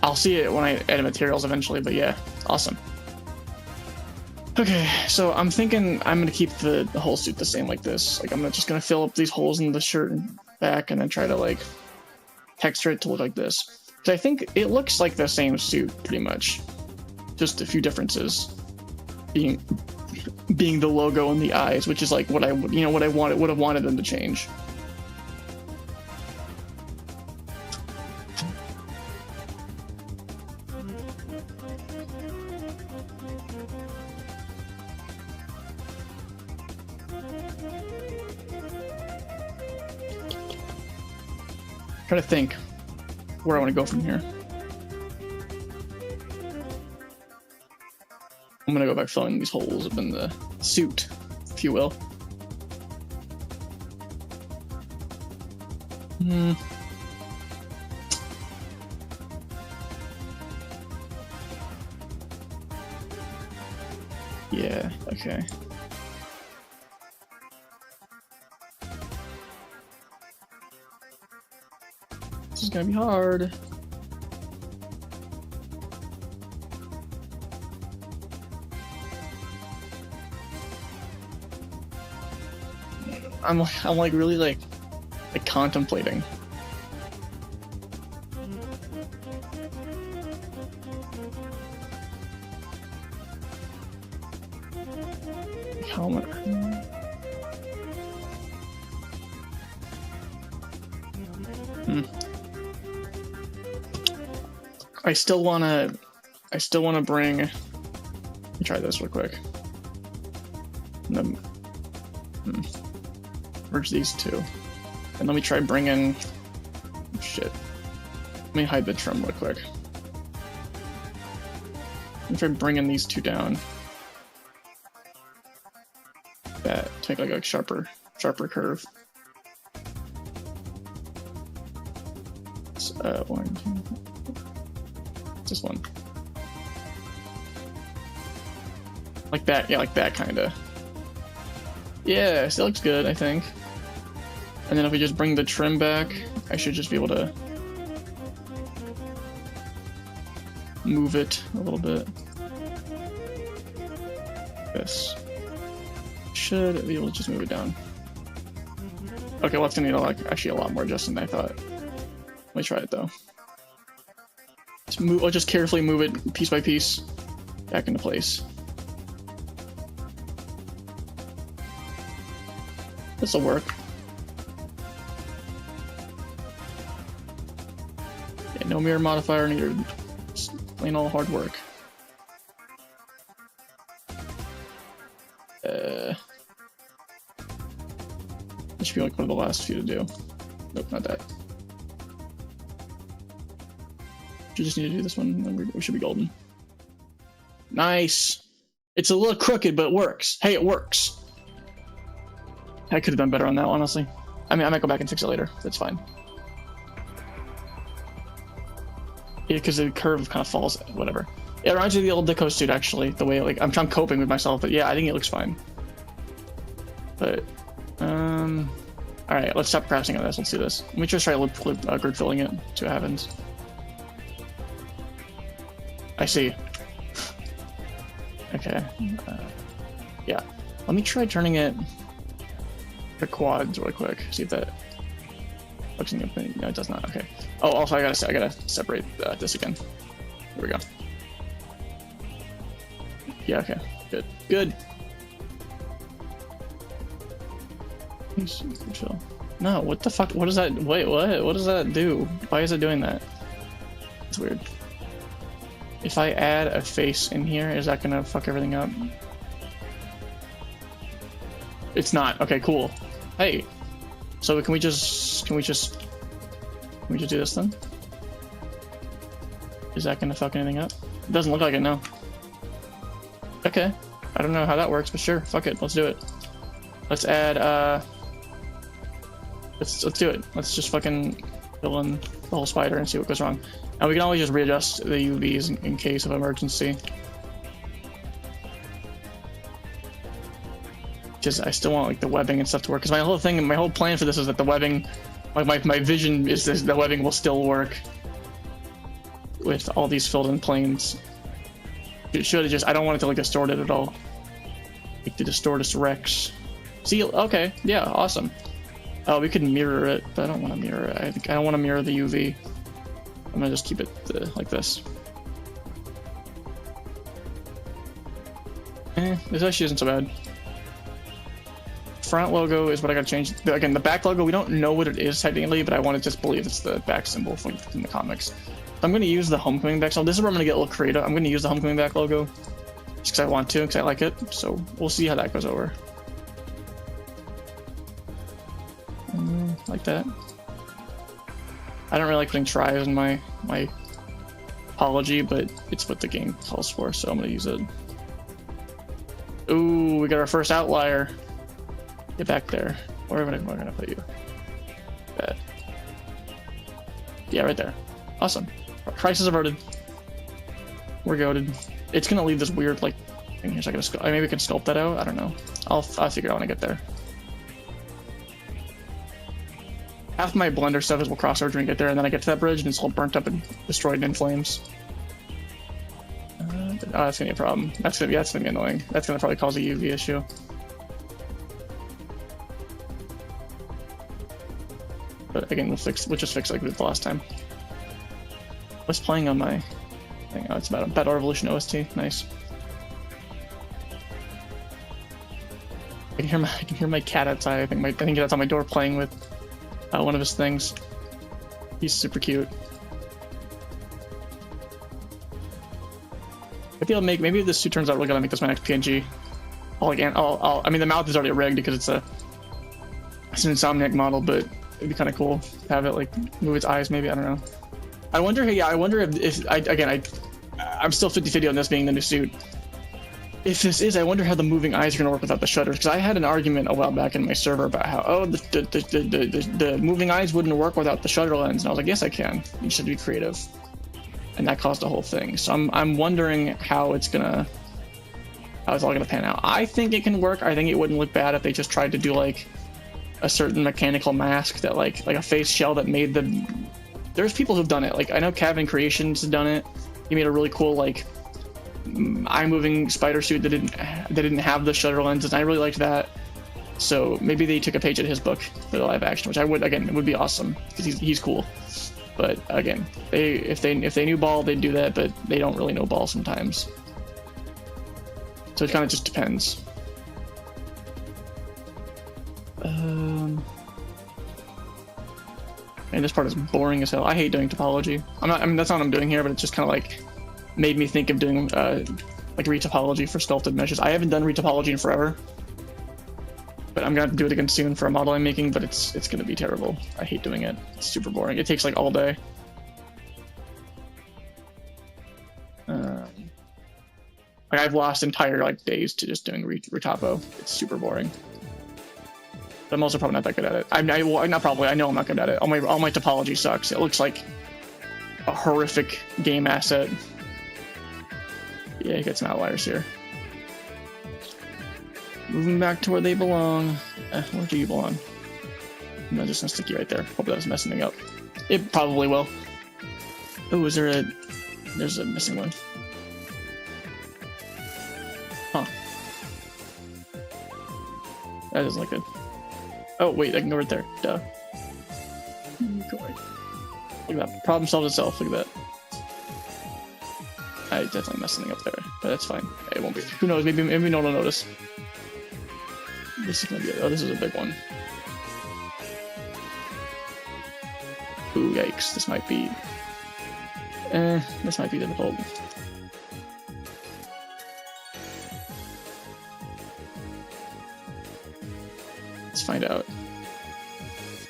I'll see it when I edit materials eventually, but yeah, awesome. Okay, so I'm thinking I'm gonna keep the whole suit the same like this. Like, I'm just gonna fill up these holes in the shirt and back and then try to, like, texture it to look like this. Because I think it looks like the same suit, pretty much. Just a few differences. Being the logo and the eyes, which is like what I would have wanted them to change. Try to think where I want to go from here. I'm gonna go back filling these holes up in the suit, if you will. Yeah, okay. This is gonna be hard. I'm like really like contemplating. Helmet. I still wanna bring. Let me try this real quick. And then, merge these two, and let me try bringing. Shit. Let me hide the trim real quick. Let me try bringing these two down. That to make like a sharper curve. It's, one, two. It's this one. Like that, yeah, like that kind of. Yeah, still looks good, I think. And then if we just bring the trim back, I should just be able to move it a little bit. This should be able to just move it down. Okay, well, it's gonna need actually a lot more adjustment than I thought. Let me try it though. I'll just carefully move it piece by piece back into place. This'll work. Yeah, no mirror modifier needed. Just plain old hard work. This should be like one of the last few to do. Nope, not that. You just need to do this one, and we should be golden. Nice! It's a little crooked, but it works. Hey, it works! I could have done better on that, honestly. I mean, I might go back and fix it later. That's fine. Yeah, because the curve kind of falls, whatever. It reminds me of the old Deco suit, actually. The way, like, I'm coping with myself, but yeah, I think it looks fine. But, alright, let's stop crafting on this. Let's do this. Let me just try grid filling it, see what happens. I see. Okay. Yeah. Let me try turning it to quads really quick. See if that looks anything. No, it does not. Okay. Oh, also I gotta separate this again. Here we go. Yeah. Okay. Good. Good. Chill. No. What the fuck? What does that? Wait. What? What does that do? Why is it doing that? It's weird. If I add a face in here, is that gonna fuck everything up? It's not. Okay, cool. Hey, so can we just do this then? Is that gonna fuck anything up? It doesn't look like it, no. Okay, I don't know how that works, but sure, fuck it, let's do it. Let's add let's do it. Let's just fucking fill in the whole spider and see what goes wrong. And we can always just readjust the UVs in case of emergency. Just I still want like the webbing and stuff to work, because my whole plan for this is that the webbing, like my vision is this, the webbing will still work with all these filled in planes. It should just, I don't want it to like distort it at all. Like the Distortus Rex. See, okay, yeah, awesome. Oh, we could mirror it, but I don't want to mirror it. I don't want to mirror the UV. I'm gonna just keep it like this. This actually isn't so bad. Front logo is what I gotta change. Again, the back logo, we don't know what it is technically, but I want to just believe it's the back symbol from the comics. So I'm gonna use the Homecoming back. So this is where I'm gonna get a little creative. I'm gonna use the Homecoming back logo just because I want to, because I like it. So we'll see how that goes over. Like that. I don't really like putting tries in my apology, but it's what the game calls for, so I'm gonna use it. Ooh, we got our first outlier. Get back there. Where am I gonna put you? Bad. Yeah, right there. Awesome. Crisis averted. We're goated. It's gonna leave this weird like thing here. So maybe we can sculpt that out. I don't know. I'll figure it out when I get there. Half my Blender stuff is we'll cross over when we get there, and then I get to that bridge and it's all burnt up and destroyed and in flames. Oh, that's gonna be a problem. That's gonna be annoying. That's gonna probably cause a UV issue. But again, we'll just fix like we did the last time. What's playing on my thing? Oh, it's about Battle Revolution OST. Nice. I can hear my cat outside. I think that's on my door playing with one of his things. He's super cute. Maybe I'll make. Maybe if this suit turns out really good, I'll make this my next PNG. I mean, the mouth is already rigged because it's an Insomniac model, but it'd be kind of cool to have it like move its eyes. Maybe I don't know. I wonder. Yeah, I wonder if I'm still 50-50 on this being the new suit. If this is, I wonder how the moving eyes are going to work without the shutters. Because I had an argument a while back in my server about how the moving eyes wouldn't work without the shutter lens, and I was like, yes, I can. You should be creative, and that caused the whole thing. So I'm wondering how it's all gonna pan out. I think it can work. I think it wouldn't look bad if they just tried to do like a certain mechanical mask that like a face shell that made the. There's people who've done it. Like I know Cavan Creations has done it. He made a really cool like eye moving spider suit that didn't have the shutter lenses, and I really liked that. So maybe they took a page at his book for the live action, which it would be awesome because he's cool. But again, if they knew Ball, they'd do that, but they don't really know Ball sometimes. So it kind of just depends. And this part is boring as hell. I hate doing topology. That's not what I'm doing here, but it's just kind of like made me think of doing like retopology for sculpted meshes. I haven't done retopology in forever, but I'm gonna do it again soon for a model I'm making. But it's gonna be terrible. I hate doing it. It's super boring. It takes like all day. Like I've lost entire like days to just doing retopo. It's super boring. But I'm also probably not that good at it. I'm not probably. I know I'm not good at it. All my topology sucks. It looks like a horrific game asset. Yeah, you got some outliers here. Moving back to where they belong. Where do you belong? I'm just gonna stick you right there. Hope that was messing me up. It probably will. Oh, there's a missing one. Huh. That doesn't look good. Oh, wait, I can go right there. Duh. Go right. Look at that. Problem solved itself. Look at that. I definitely messed something up there, but that's fine. It won't be. Who knows? Maybe no one will notice. This is gonna be. Oh, this is a big one. Ooh, yikes! This might be. This might be difficult. Let's find out.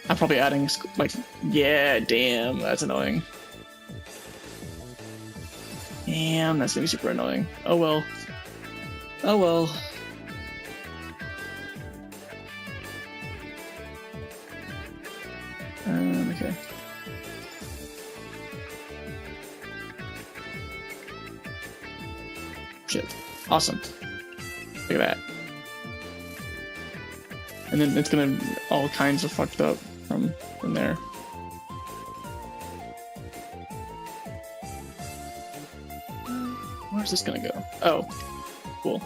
I'm probably adding like. Yeah, damn, that's annoying. Damn, that's gonna be super annoying. Oh well. Oh well. Okay. Shit. Awesome. Look at that. And then it's gonna all kinds of fucked up from there. Where's this gonna go? Oh, cool.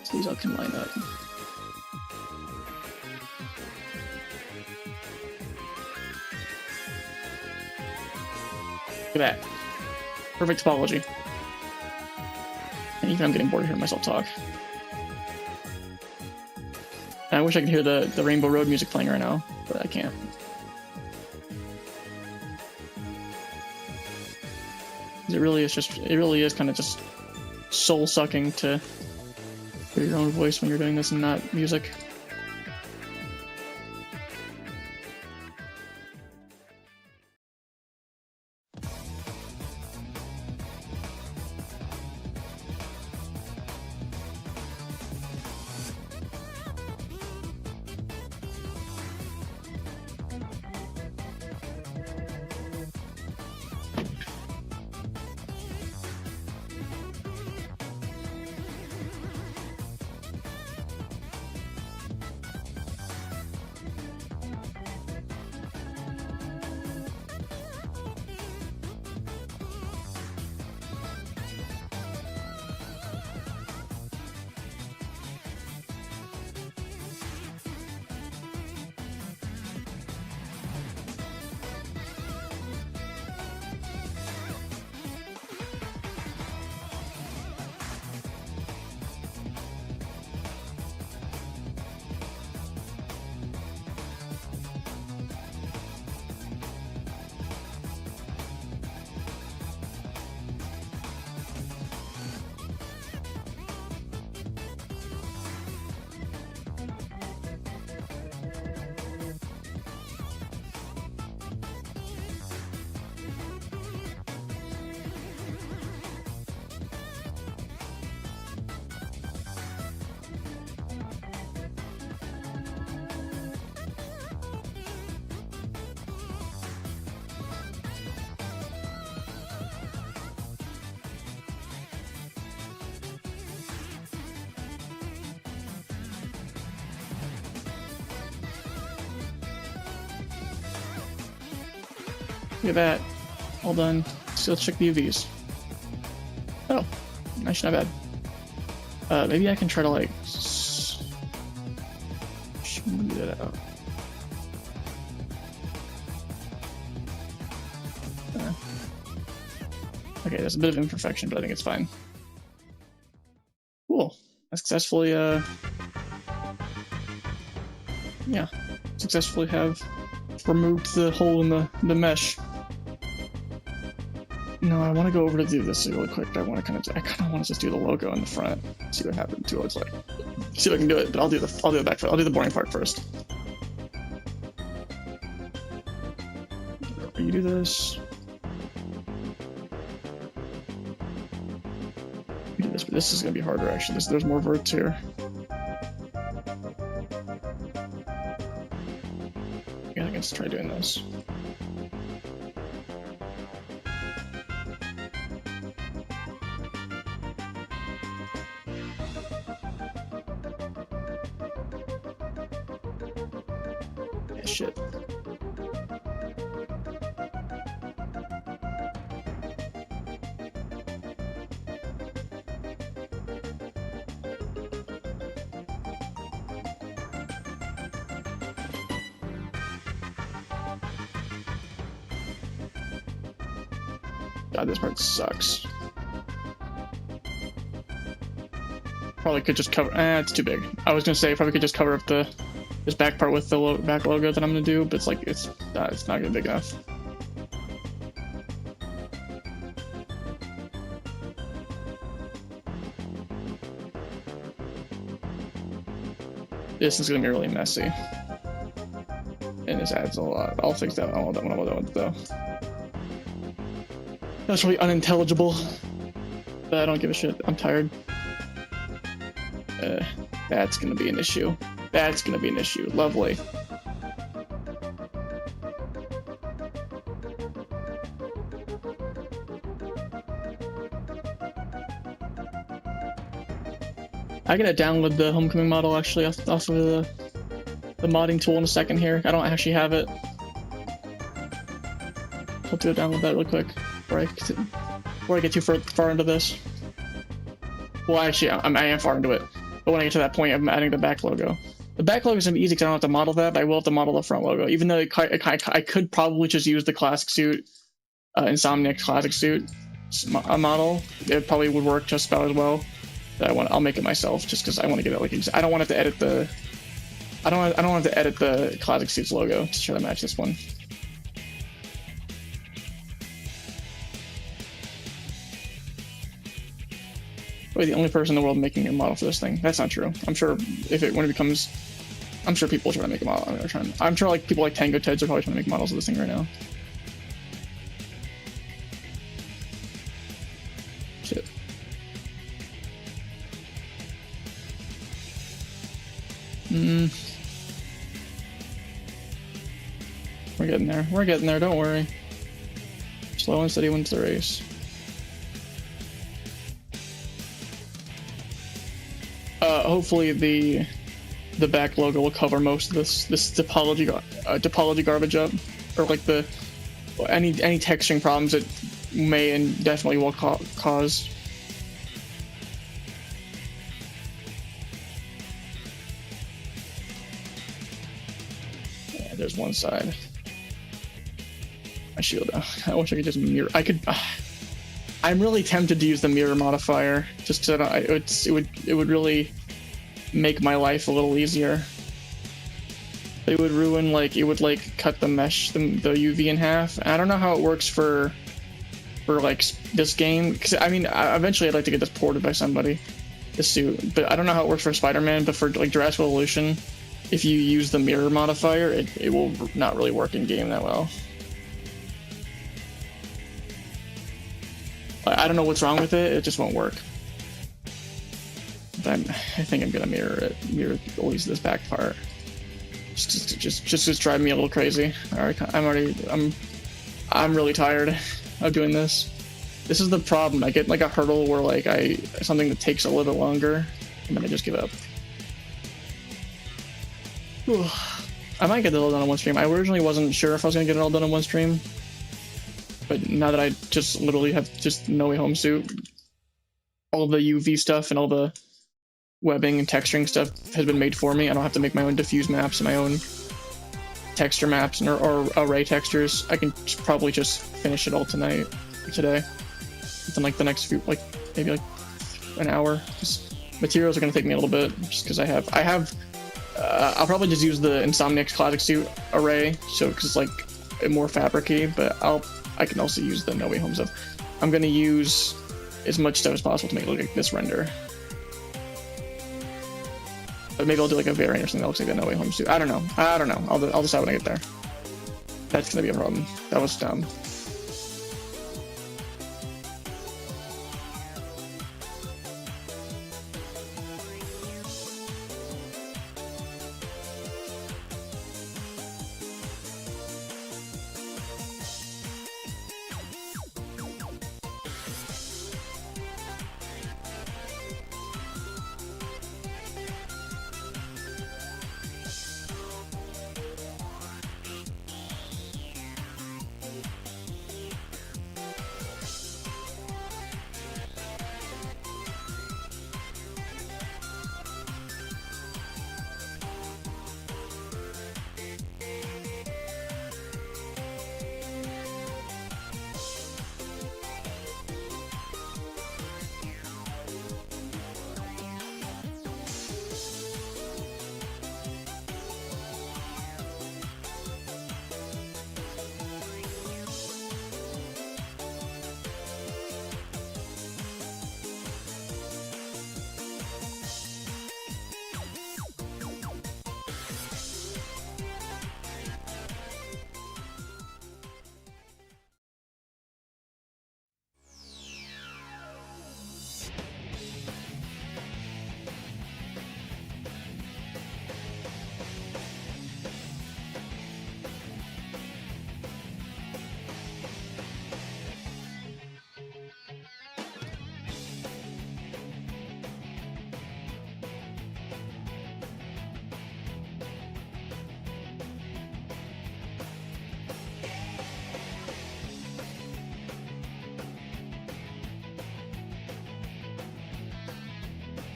So these all can line up. Look at that. Perfect topology. And even I'm getting bored of hearing myself talk. And I wish I could hear the Rainbow Road music playing right now, but I can't. It really is kind of just soul sucking to hear your own voice when you're doing this and not music. Look at that. All done. So let's check the UVs. Oh, actually not bad. Maybe I can try to like smooth it out. Okay, there's a bit of imperfection, but I think it's fine. Cool. I successfully, yeah, successfully have removed the hole in the mesh. No, I want to go over to do this really quick. I kind of want to just do the logo in the front. See what happens. See what it's like. See if I can do it. But I'll do the back. I'll do the boring part first. You do this. You do this, but this is gonna be harder actually. There's more verts here. Yeah, I guess try doing this. Shit. God, this part sucks. Probably could just cover. It's too big. I was gonna say probably could just cover up this back part with the back logo that I'm gonna do, but it's like it's not gonna be big enough. This is gonna be really messy, and this adds a lot. I'll fix that. I'll that one though. That's really unintelligible, but I don't give a shit. I'm tired. That's gonna be an issue. That's gonna be an issue. Lovely. I'm gonna download the Homecoming model actually off of the modding tool in a second here. I don't actually have it. I'll do download that real quick before I get too far into this. Well, actually, I am far into it. But when I get to that point, I'm adding the back logo. The back logo is going to be easy because I don't have to model that, but I will have to model the front logo. Even though I could probably just use the classic suit, Insomniac classic suit model. It probably would work just about as well. But I'll make it myself just because I want to get it like I don't want to edit the. I don't want to edit the classic suits logo to try to match this one. We're the only person in the world making a model for this thing. That's not true. I'm sure when it becomes, I'm sure people are trying to make a model. I'm sure like people like Tango Teds are probably trying to make models of this thing right now. Shit. We're getting there. We're getting there. Don't worry. Slow and steady wins the race. Hopefully the back logo will cover most of this topology garbage up, or like any texturing problems it may and definitely will cause. Yeah, there's one side. My shield. I wish I could just mirror. I'm really tempted to use the mirror modifier just so it would really make my life a little easier. It would ruin it would cut the mesh, the UV in half. I don't know how it works for like this game, because I mean eventually I'd like to get this ported by somebody, this suit, but I don't know how it works for Spider-Man. But for like Jurassic Evolution, if you use the mirror modifier, it will not really work in game that well. I don't know what's wrong with it. It just won't work. But I think I'm gonna mirror at least this back part. Just drive me a little crazy. All right, I'm really tired of doing this. This is the problem. I get like a hurdle where something that takes a little bit longer, and then I just give up. Whew. I might get it all done on one stream. I originally wasn't sure if I was gonna get it all done on one stream, but now that I just literally have just No Way Home suit, all the UV stuff and all the webbing and texturing stuff has been made for me. I don't have to make my own diffuse maps and my own texture maps or array textures. I can probably just finish it all today, within like the next few, like maybe like an hour. Just materials are gonna take me a little bit, just because I have. I'll probably just use the Insomniacs Classic Suit array, so because it's like more fabricy, but I can also use the No Way Home stuff. I'm gonna use as much stuff as possible to make it look like this render. But maybe I'll do like a variant or something that looks like a No Way Home suit. I don't know. I'll decide when I get there. That's gonna be a problem. That was dumb.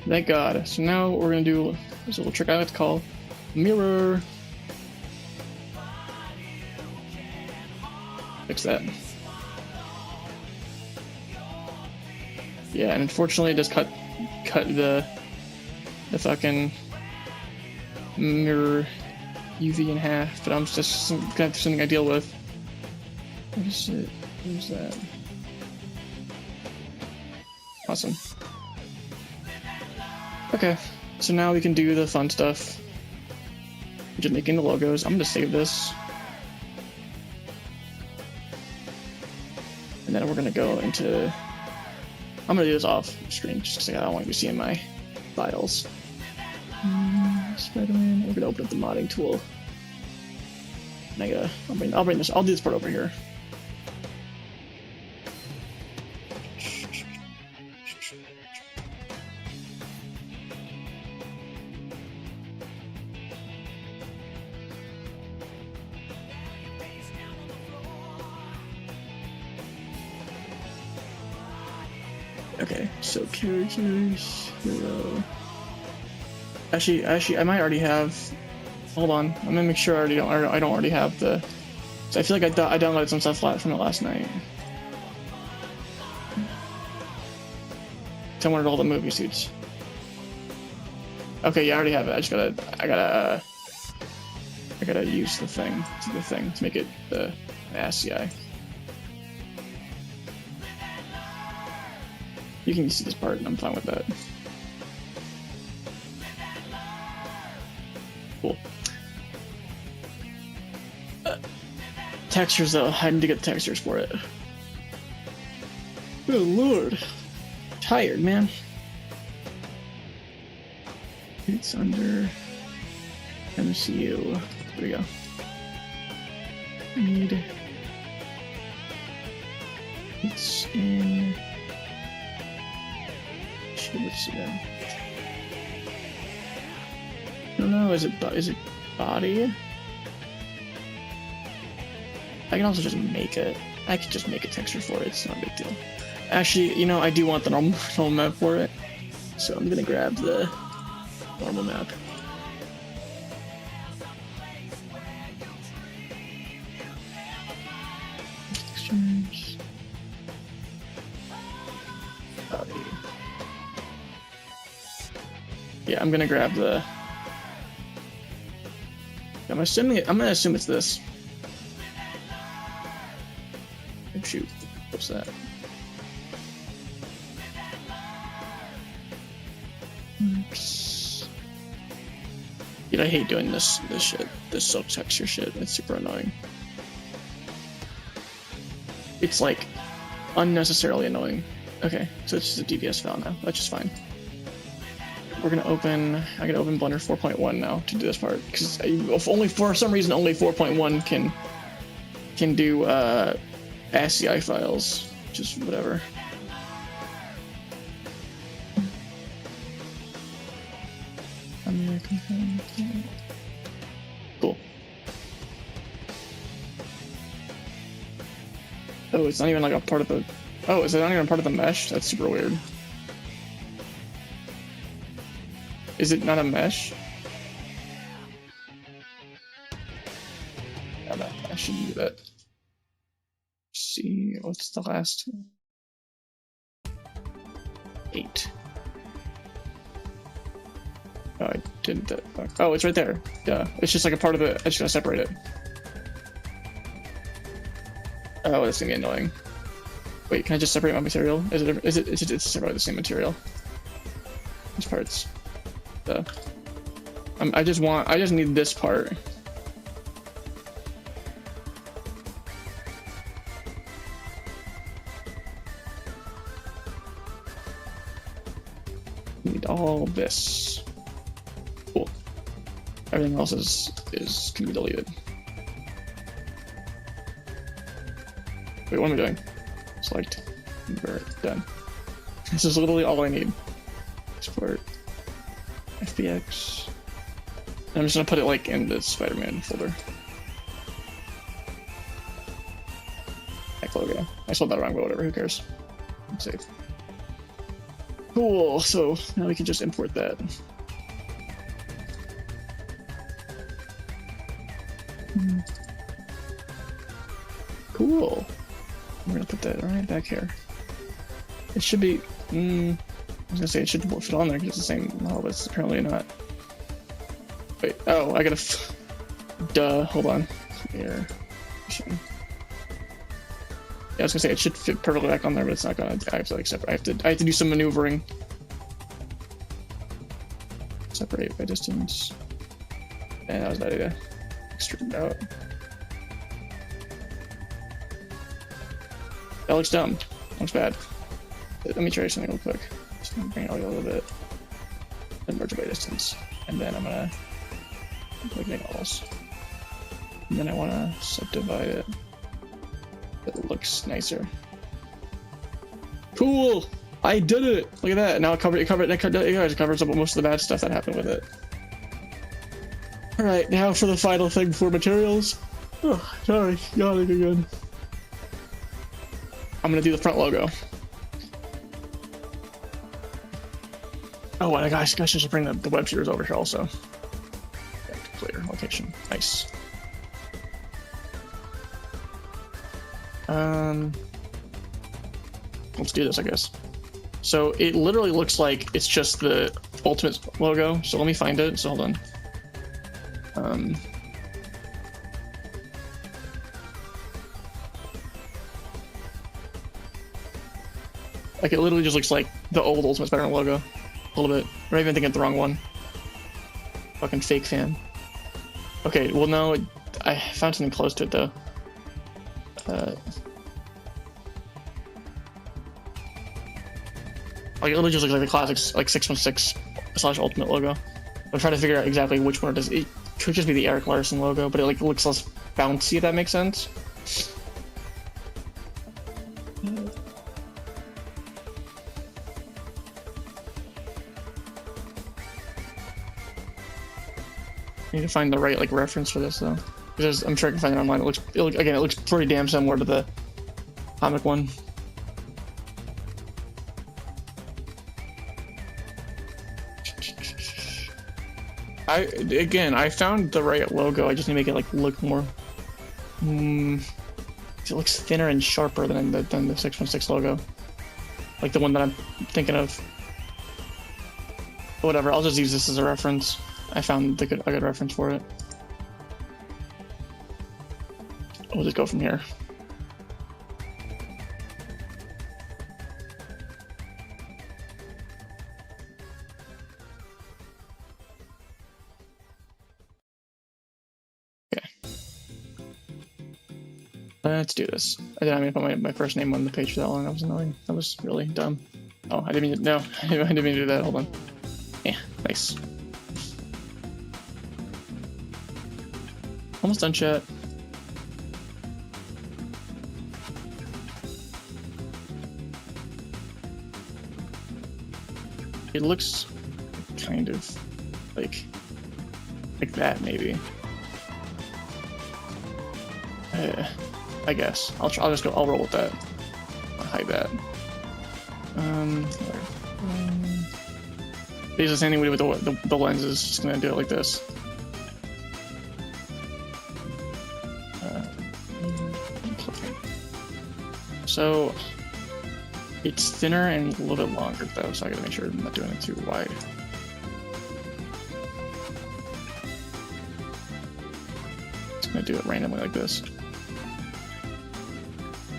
Thank God. So now we're gonna do this little trick I like to call mirror. Fix that. Yeah, and unfortunately it does cut the fucking mirror UV in half, but I'm just gonna have to something I deal with. What is it? Who's that? Awesome. Okay, so now we can do the fun stuff. Just making the logos. I'm gonna save this. And then we're gonna go into... I'm gonna do this off screen just because I don't want you seeing my files. Spider-Man. We're gonna open up the modding tool. And I'll bring this. I'll do this part over here. Okay, so characters, hero. Actually, I might already have. Hold on, I'm gonna make sure I don't already have the. So I feel like I downloaded some stuff from it last night. I wanted all the movie suits. Okay, yeah, I already have it. I gotta use the thing to make it the ASCII. You can see this part, and I'm fine with that. Cool. Textures, though. I need to get the textures for it. Oh, Lord. Tired, man. It's under MCU. There we go. Need. It's in. Let's see that. I don't know. Is it body? I can also just make it. I could just make a texture for it. It's not a big deal. Actually, you know, I do want the normal map for it, so I'm gonna grab the normal map. Textures. Yeah, I'm gonna grab the. I'm gonna assume it's this. Oh shoot! What's that? Oops. Dude, I hate doing this shit. This silk texture shit. It's super annoying. It's like unnecessarily annoying. Okay, so it's just a DVS file now. That's just fine. We're gonna open. I'm gonna open Blender 4.1 now to do this part because only for some reason only 4.1 can do ASCII files. Just whatever. Cool. Oh, it's not even like a part of the. Oh, is it not even part of the mesh? That's super weird. Is it not a mesh? No, I shouldn't do that. See, what's the last? 8. Oh, I didn't. Oh, it's right there. Yeah, it's just like a part of it. I just gotta separate it. Oh, that's gonna be annoying. Wait, can I just separate my material? Is it separate the same material? These parts. I just need this part. Need all this. Cool. Everything else can be deleted. Wait, what am I doing? Select, convert, done. This is literally all I need. Export, FBX. And I'm just gonna put it like in the Spider-Man folder. Heck logo. I spelled that wrong, but whatever, who cares? Save. Cool, so now we can just import that. Cool. We're gonna put that right back here. It should be. I was gonna say it should fit on there because it's the same model, but it's apparently not. Wait. Oh, I gotta. Duh. Hold on. Here. Yeah, I was gonna say it should fit perfectly back on there, but it's not gonna. I have to like separate. I have to do some maneuvering. Separate by distance. And that was that idea. Extrude out. That looks dumb. Looks bad. Let me try something real quick. Just gonna bring it out a little bit. Then merge by distance. And then I'm gonna like make walls. And then I wanna subdivide it. It looks nicer. Cool! I did it! Look at that. Now it covers up most of the bad stuff that happened with it. Alright, now for the final thing before materials. Oh, sorry, yawning again. I'm gonna do the front logo. Oh, and I guess I should bring the web shooters over here also. Clear location. Nice. Let's do this, I guess. So it literally looks like it's just the Ultimate logo. So let me find it. So hold on. Like it literally just looks like the old Ultimate Spider-Man logo, a little bit. Or even thinking of the wrong one. Fucking fake fan. Okay, well no, I found something close to it though. Like it literally just looks like the classic, like 616/Ultimate logo. I'm trying to figure out exactly which one it is. It could just be the Eric Larson logo, but it like looks less bouncy, if that makes sense. I need to find the right like reference for this though, because I'm sure I can find it online. It looks pretty damn similar to the comic one. I found the right logo. I just need to make it like look more. It looks thinner and sharper than the 616 logo, like the one that I'm thinking of. Whatever. I'll just use this as a reference. I found a good reference for it. We'll just go from here. Let's do this. I didn't even put my first name on the page for that one. That was annoying. That was really dumb. Oh, I didn't mean to. No, I didn't mean to do that. Hold on. Yeah, nice. Almost done, chat. It looks kind of like that, maybe. I guess I'll just go. I'll roll with that. I'll hide that. It's the same thing we do with the lenses. Just gonna do it like this. So it's thinner and a little bit longer though, so I gotta make sure I'm not doing it too wide. Just gonna do it randomly like this.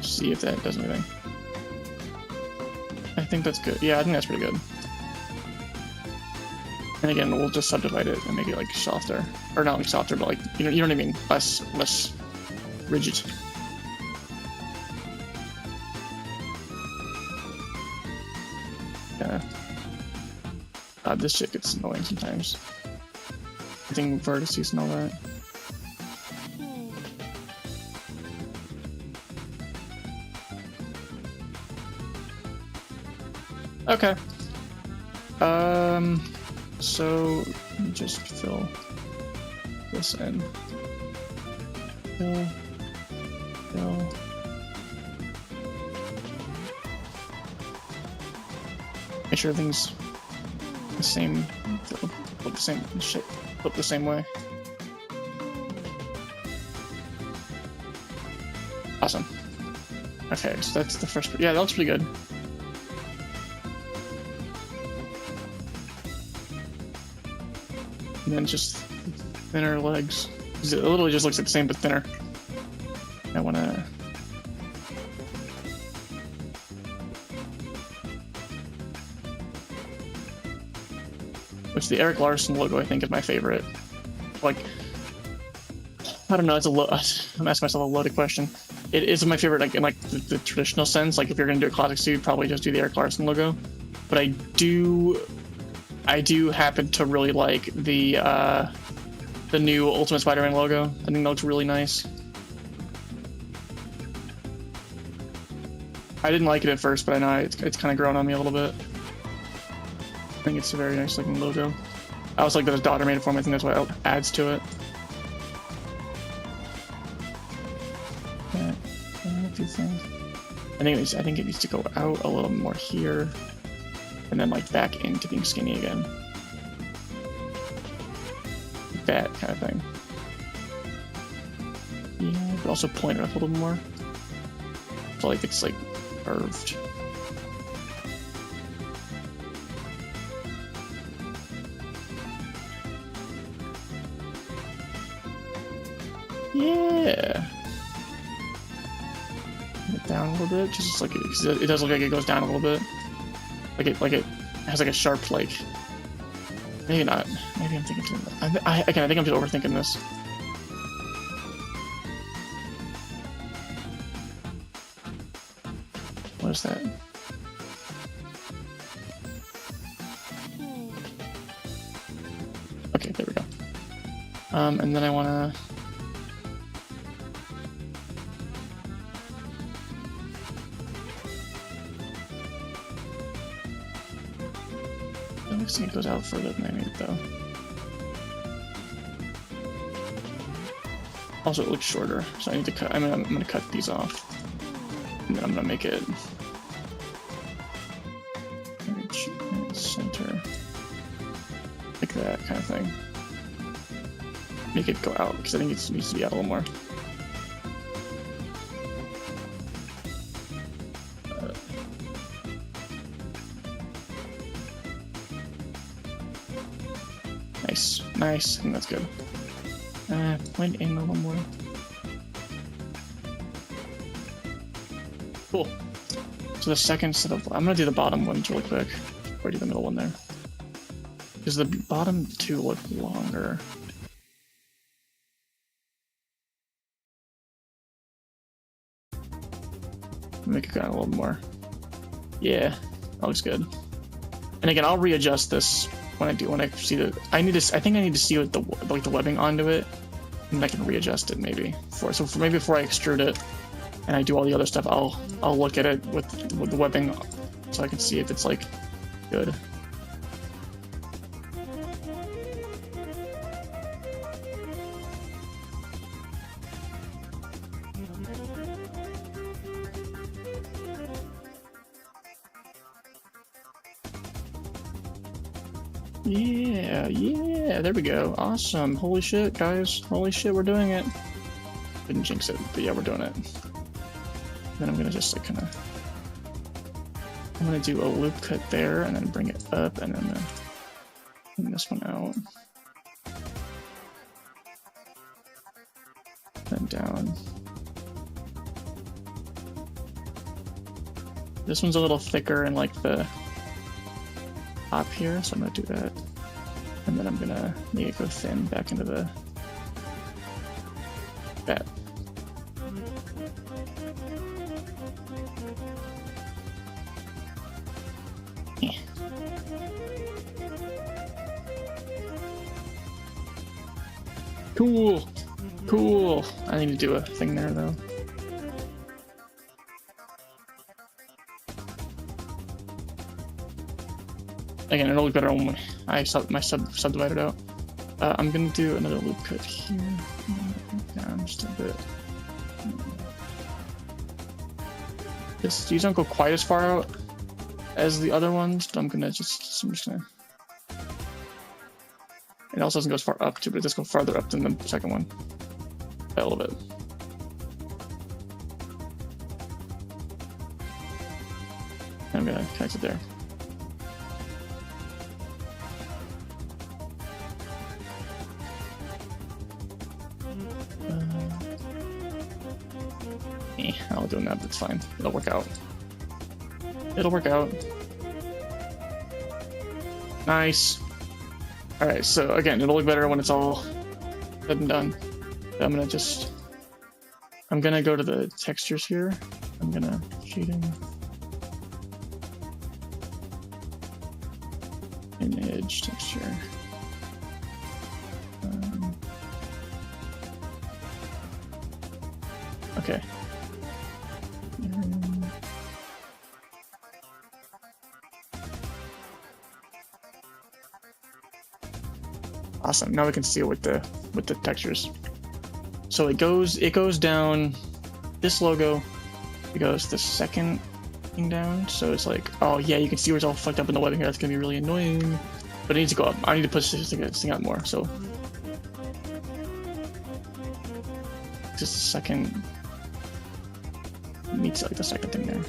See if that does anything. I think that's good. Yeah, I think that's pretty good. And again, we'll just subdivide it and make it like softer, or not like softer, but like you know what I mean, less rigid. Yeah. God, this shit gets annoying sometimes. I think vertices and all that. Okay. So just fill this in. Fill. Make sure everything's the same. Flip the same shit. Flip the same way. Awesome. Okay, so that's the first. Yeah, that looks pretty good. And then just thinner legs. It literally just looks like the same but thinner. I wanna. Which the Erik Larsen logo I think is my favorite. Like, I don't know. It's I'm asking myself a loaded question. It is my favorite, like in like the traditional sense. Like if you're gonna do a classic suit, probably just do the Erik Larsen logo. But I do happen to really like the new Ultimate Spider-Man logo. I think that looks really nice. I didn't like it at first, but I know it's kind of grown on me a little bit. I think it's a very nice looking logo. I also like that his daughter made it for me. I think that's what adds to it. Yeah, a few things. I think it needs to go out a little more here. And then like back into being skinny again. That kind of thing. Yeah, but also point it up a little more. So like it's like curved. Yeah. Bring it down a little bit, just like it does look like it goes down a little bit. Like it has like a sharp like. Maybe not. Maybe I'm thinking too much. I think I'm just overthinking this. What is that? Okay, there we go. And then I wanna. I think it goes out further than I need it though. Also, it looks shorter, so I need to cut. I'm gonna cut these off. And then I'm gonna make it center, like that kind of thing. Make it go out because I think it needs to be out a little more. Nice, nice. I think that's good. Blend in a little more. Cool. So the second set of, I'm gonna do the bottom ones really quick. Or do the middle one there. Because the bottom two look longer. Make it go out a little more. Yeah, that looks good. And again, I'll readjust this when I see the. I think I need to see what the webbing onto it, and I can readjust it maybe. Maybe before I extrude it, and I do all the other stuff, I'll look at it with the webbing, so I can see if it's like good. Yeah, there we go. Awesome. Holy shit, guys. Holy shit, we're doing it. Didn't jinx it, but yeah, we're doing it. Then I'm gonna just like kind of... I'm gonna do a loop cut there, and then bring it up, and then bring this one out. Then down. This one's a little thicker in like the top here, so I'm gonna do that. And then I'm gonna make it go thin back into the that. Yeah. Cool. Cool. I need to do a thing there though. Again, it'll look better when I subdivide it out. I'm gonna do another loop cut here. Down just a bit. These don't go quite as far out as the other ones, but I'm just gonna. It also doesn't go as far up too, but it does go farther up than the second one. A little bit. I'm gonna connect it there. I'll do that, that's fine. It'll work out. It'll work out. Nice. Alright, so again, it'll look better when it's all said and done. I'm gonna go to the textures here. I'm gonna shading. Image texture. Okay. Awesome. Now we can see it with the textures. So it goes down this logo. It goes the second thing down. So it's like, oh yeah, you can see where it's all fucked up in the webbing here. That's gonna be really annoying. But it needs to go up. I need to push this thing out more. So just the second meets like the second thing there.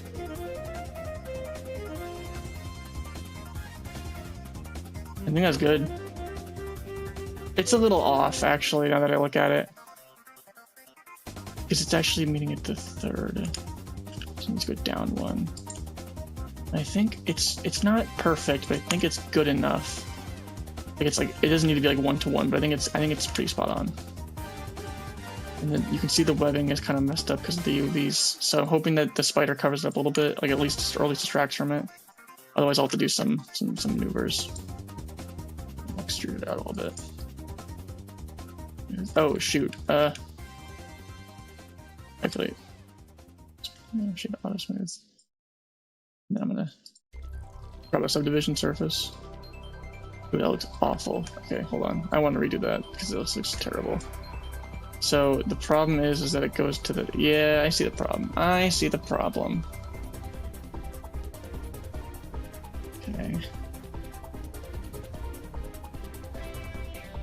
I think that's good. It's a little off, actually, now that I look at it. Because it's actually meeting at the third. So let's go down one. I think it's not perfect, but I think it's good enough. Like it doesn't need to be like 1-to-1, but I think it's pretty spot on. And then you can see the webbing is kind of messed up because of the UVs. So I'm hoping that the spider covers it up a little bit, like at least distracts from it. Otherwise I'll have to do some maneuvers. I'll extrude it out a little bit. Oh shoot. Actually, should auto smooth. Then I'm gonna grab a subdivision surface. Ooh, that looks awful. Okay, hold on. I want to redo that because it looks terrible. So the problem is that it goes to the, yeah, I see the problem. I see the problem. Okay.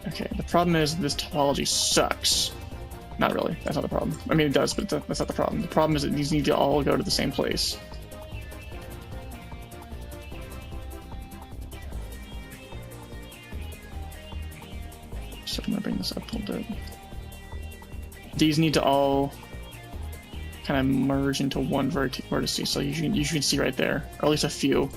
Okay, the problem is this topology sucks. Not really, that's not the problem. I mean, it does, but that's not the problem. The problem is that these need to all go to the same place. So I'm gonna bring this up a little bit. These need to all kind of merge into one vertex, so you should see right there, or at least a few.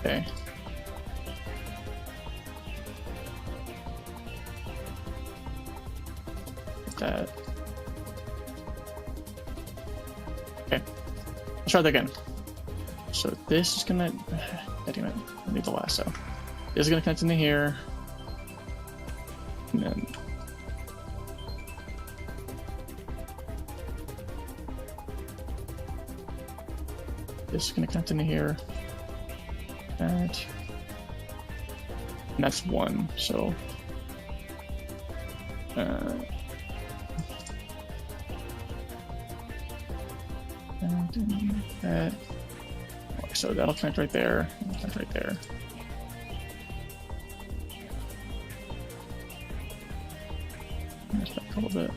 Okay. That. Okay. Let's try that again. So this is gonna. Damn it! I need the lasso. This is gonna connect into here, and then. This is gonna connect into here. That. And that's one. So. That. So that'll connect right there. Connect right there. Just back a little bit,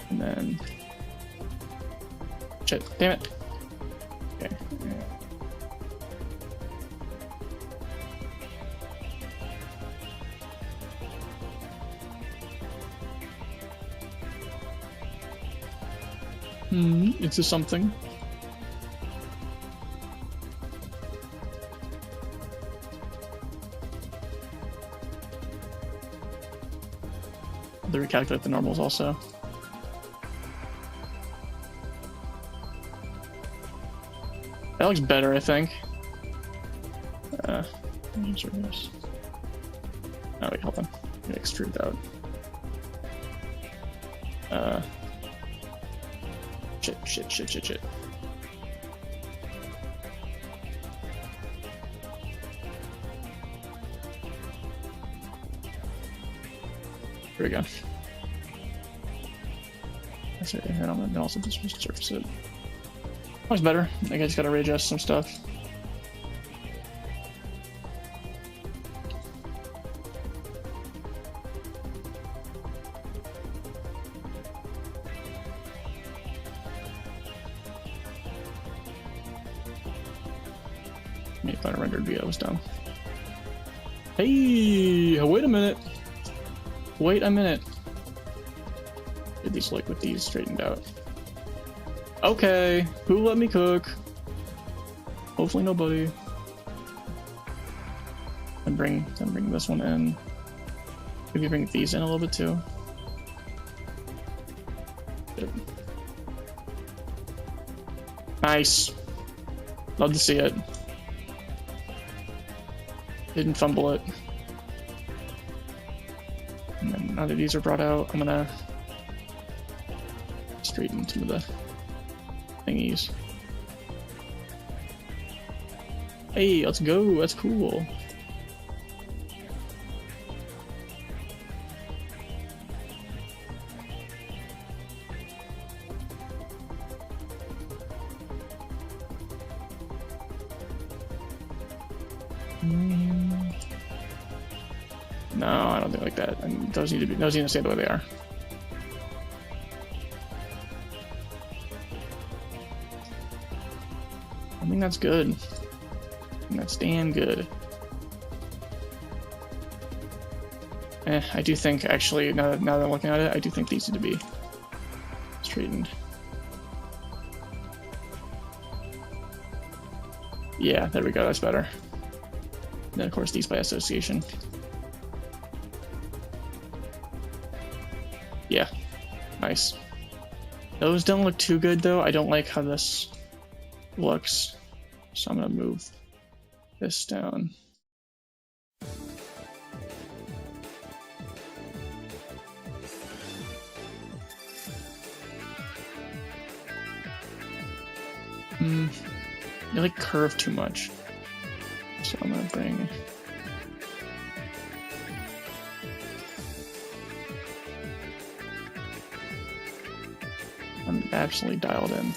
and then. Shit! Damn it! Okay. Is this something? They recalculate the normals also. That looks better, I think. Insert this. Oh wait, hold on. Let me extrude out. Shit. Here we go. That's it, and then also just surface it. Looks better. I think I just gotta readjust some stuff. Maybe if I rendered via was done. Hey, wait a minute. Wait a minute. Did these like with these straightened out? Okay, who let me cook? Hopefully nobody. Then bring this one in. Maybe bring these in a little bit too. Good. Nice. Love to see it. Didn't fumble it. And then now that these are brought out, I'm gonna straighten some of the thingies. Hey, let's go. That's cool. No, I don't think like that. And those need to stay the way they are. I think that's good. That's damn good. I do think actually now that I'm looking at it, I do think these need to be straightened. Yeah, there we go. That's better. And then of course these by association. Yeah, nice. Those don't look too good though. I don't like how this looks, so I'm gonna move this down. They like curve too much. So I'm gonna bring. I'm absolutely dialed in.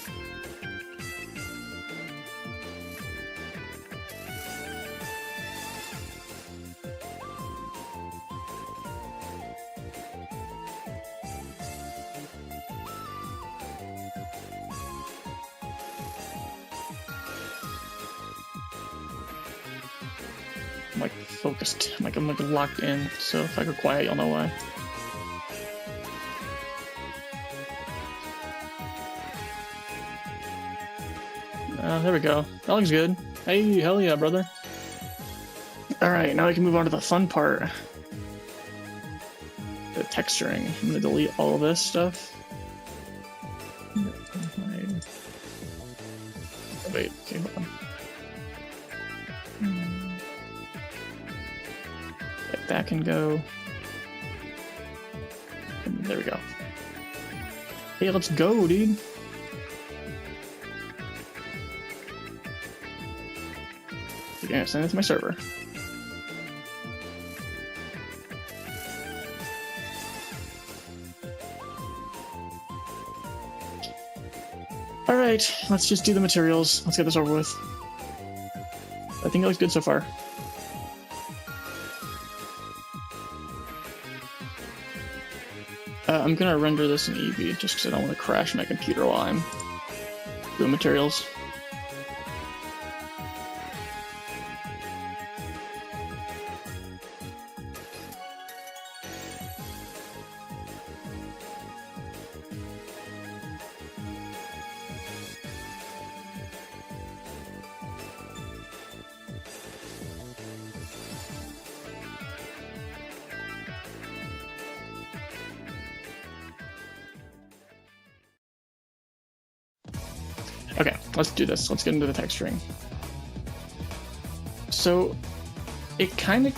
I'm like focused. I'm like locked in. So if I go quiet, you'll know why. There we go. That looks good. Hey, hell yeah, brother. Alright, now I can move on to the fun part. The texturing. I'm gonna delete all of this stuff. Wait, okay, hold on. That can go. And there we go. Hey, let's go, dude. Okay, send it to my server. Alright, let's just do the materials. Let's get this over with. I think it looks good so far. I'm gonna render this in Eevee just because I don't want to crash my computer while I'm doing materials. Okay, let's do this. Let's get into the texturing. So, it kind of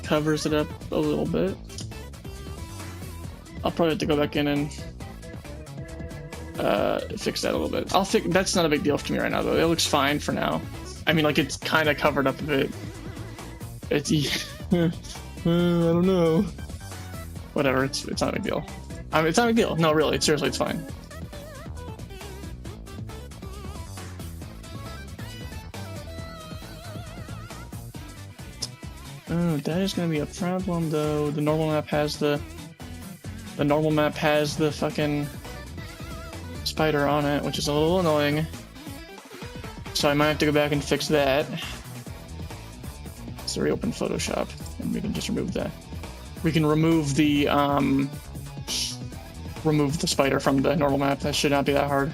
covers it up a little bit. I'll probably have to go back in and fix that a little bit. That's not a big deal to me right now, though. It looks fine for now. I mean, like, it's kind of covered up a bit. It's I don't know. Whatever. It's not a big deal. I mean, it's not a big deal. No, really. Seriously, it's fine. Oh, that is gonna be a problem, though. The normal map has the fucking spider on it, which is a little annoying. So I might have to go back and fix that. Let's reopen Photoshop, and we can just remove that. We can remove the spider from the normal map. That should not be that hard.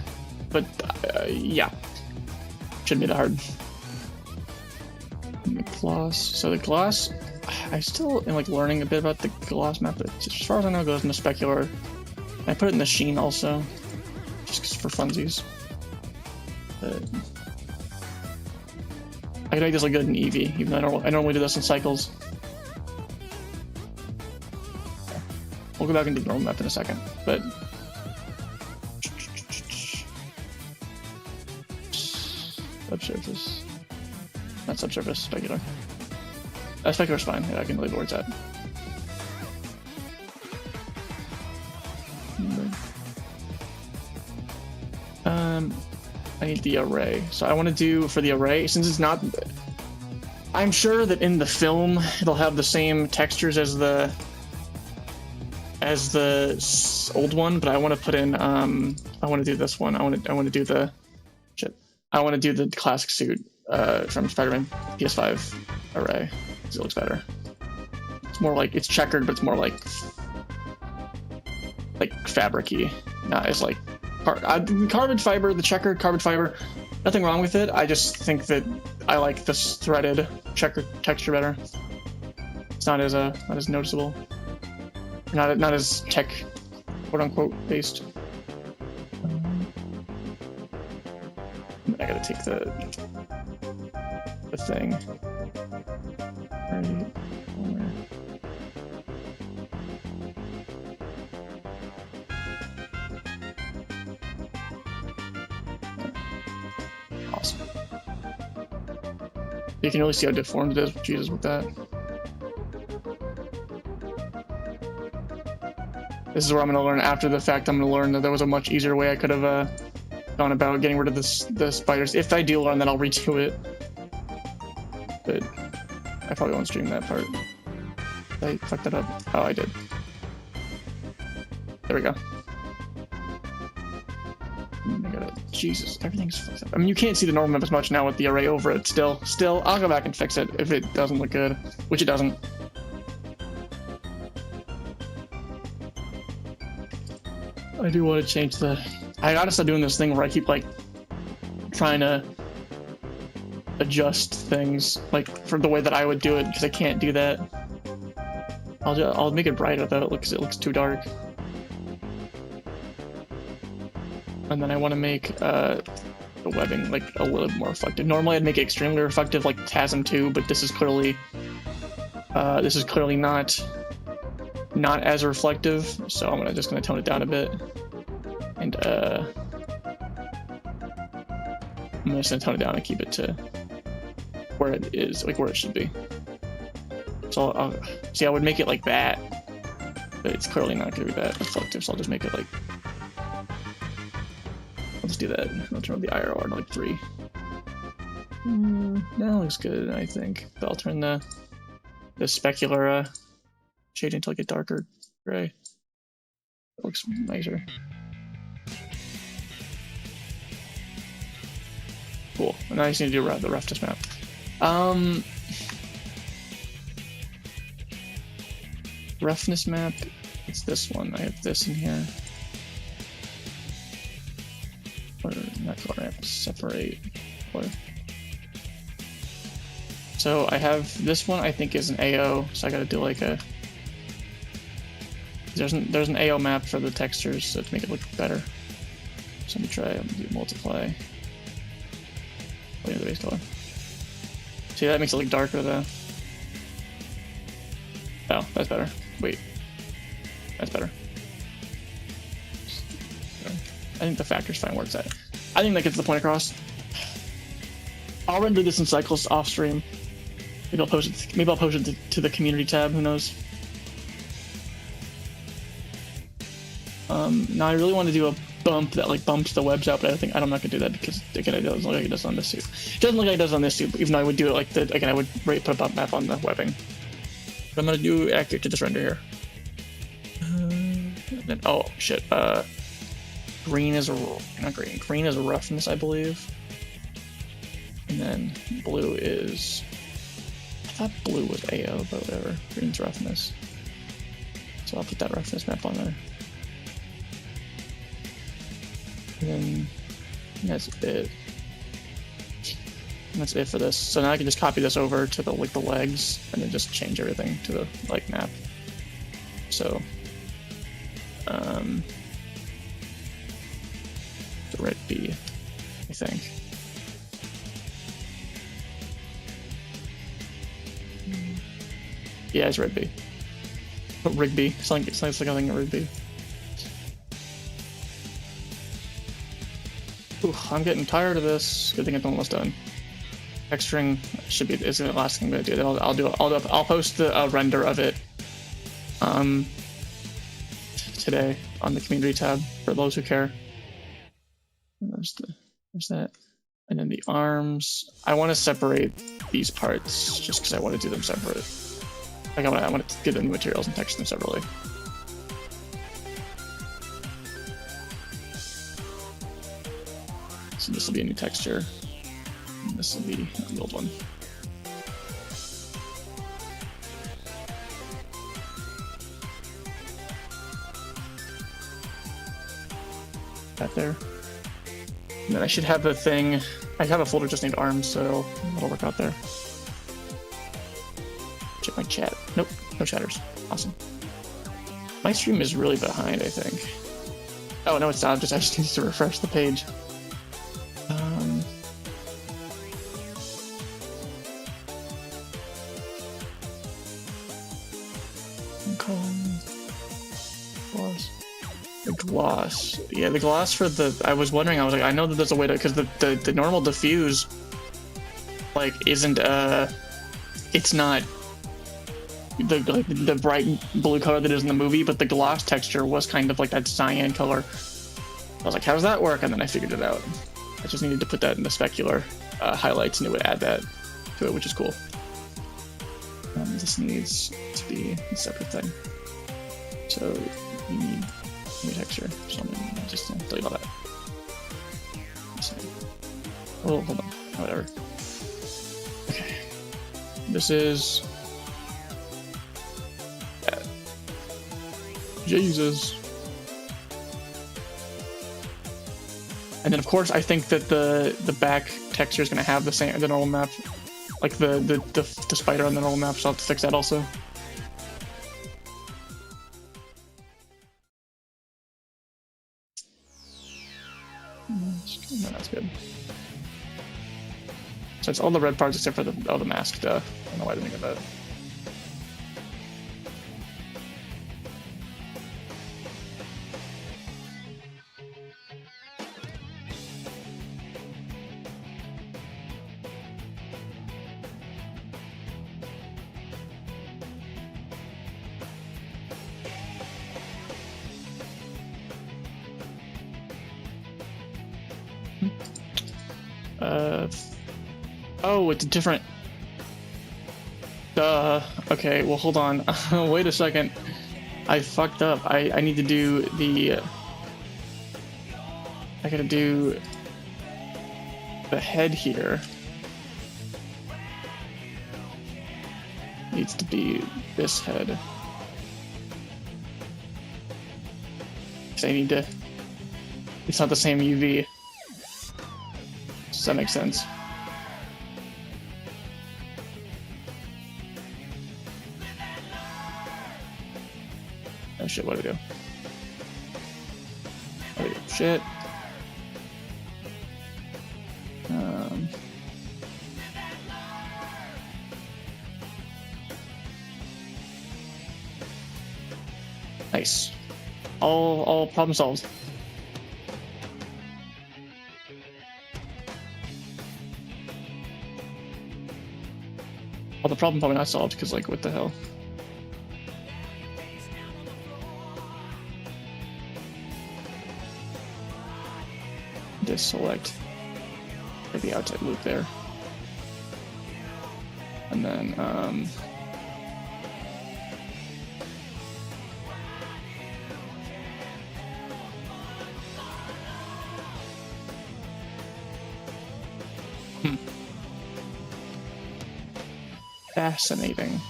But yeah, shouldn't be that hard. The gloss. So the gloss, I still am like learning a bit about the gloss map. But as far as I know, it goes in the specular. I put it in the sheen also, just for funsies. But I can make this look good in Eevee, even though I normally do this in cycles. We'll go back and do the normal map in a second, but subsurface. Not subsurface, specular. Specular's fine. Yeah, I can leave where it's at. I need the array. So I want to do for the array, since it's not. I'm sure that in the film it'll have the same textures as the old one, but I want to put in. I want to do this one. I want to do the. Shit. I want to do the classic suit. From Spider-Man PS5 array, because it looks better. It's more like, it's checkered, but it's more like fabric-y, not as like carbon fiber. The checkered carbon fiber, nothing wrong with it. I just think that I like this threaded checkered texture better. It's not as noticeable, not as tech, quote unquote, based. I gotta take the thing. Right. Awesome. You can really see how deformed it is with Jesus with that. This is where I'm going to learn after the fact. I'm going to learn that there was a much easier way I could have gone about getting rid of the spiders. If I do learn that, I'll redo it. But I probably won't stream that part. I fucked that up. Oh, I did. There we go. Jesus, everything's fucked up. I mean, you can't see the normal map as much now with the array over it. Still, I'll go back and fix it if it doesn't look good, which it doesn't. I do want to change the... I gotta start doing this thing where I keep, like, trying to adjust things, like, for the way that I would do it, because I can't do that. I'll make it brighter, though, because it looks too dark. And then I want to make the webbing, like, a little more reflective. Normally I'd make it extremely reflective, like TASM 2, but this is clearly not as reflective, so I'm just gonna tone it down a bit. And I'm just gonna tone it down and keep it to where it is, like where it should be. So I'll see, I would make it like that, but it's clearly not gonna be that reflective, so I'll just make it like, I'll just do that. I'll turn up the IRR to like 3. That looks good, I think. But I'll turn the specular shading to like a darker gray. It looks nicer. Cool. And now I just need to do the roughness map. Roughness map. It's this one. I have this in here. Or not color ramp. Separate. Color. So I have this one. I think is an AO. So I got to do like a. There's an AO map for the textures, so to make it look better. So let me try. I'm gonna do multiply. The base color. See, that makes it look darker though. Oh, that's better. Wait. That's better. I think the factor's fine where it's at. I think that gets the point across. I'll render this in cycles off stream. Maybe I'll post it to the community tab, who knows. Now I really want to do a bump that like bumps the webs out, but I'm not gonna do that because again it doesn't look like it does on this suit. It doesn't look like it does on this suit, even though I would do it like the again I would put a bump map on the webbing. But I'm gonna do accurate to just render here. Then oh shit, green is not green. Green is roughness, I believe. And then blue is, I thought blue was AO, but whatever. Green's roughness. So I'll put that roughness map on there. And then that's it. And that's it for this. So now I can just copy this over to the legs and then just change everything to the like map. So the red B, I think. Yeah, it's red B. Oh, Rigby. It's like I think Rigby. Ooh, I'm getting tired of this. Good thing it's almost done. Texturing is the last thing I'm gonna do. Then I'll post the render of it today on the community tab for those who care. And there's that. And then the arms. I want to separate these parts just because I want to do them separate. Like I want to give them the materials and text them separately. So this will be a new texture. And this will be the old one. That there. And then I should have a thing. I have a folder just named arms, so that'll work out there. Check my chat. Nope, no chatters. Awesome. My stream is really behind, I think. Oh no, it's not. I just need to refresh the page. The gloss. Yeah, the gloss for the... I was wondering, I was like, I know that there's a way to... Because the normal diffuse, like, isn't, it's not the bright blue color that is in the movie, but the gloss texture was kind of like that cyan color. I was like, how does that work? And then I figured it out. I just needed to put that in the specular highlights, and it would add that to it, which is cool. This needs to be a separate thing. So you need new texture. So I'm gonna just delete all that. Oh, hold on. Whatever. Okay. This is... Jesus. And then of course I think that the back texture is gonna have the normal map, like the spider on the normal map, so I'll have to fix that also. No, that's good. So it's all the red parts except for the mask. I don't know why I didn't think of that. Oh, it's different. Duh. Okay, well, hold on. Wait a second. I fucked up. I need to do the... I gotta do the head here. Needs to be this head. So I need to... It's not the same UV. Does that make sense? Oh shit, what do I do? Oh shit. Nice. All problem solved. Well, the problem probably not solved because, like, what the hell? Just select the outside loop there, and then fascinating.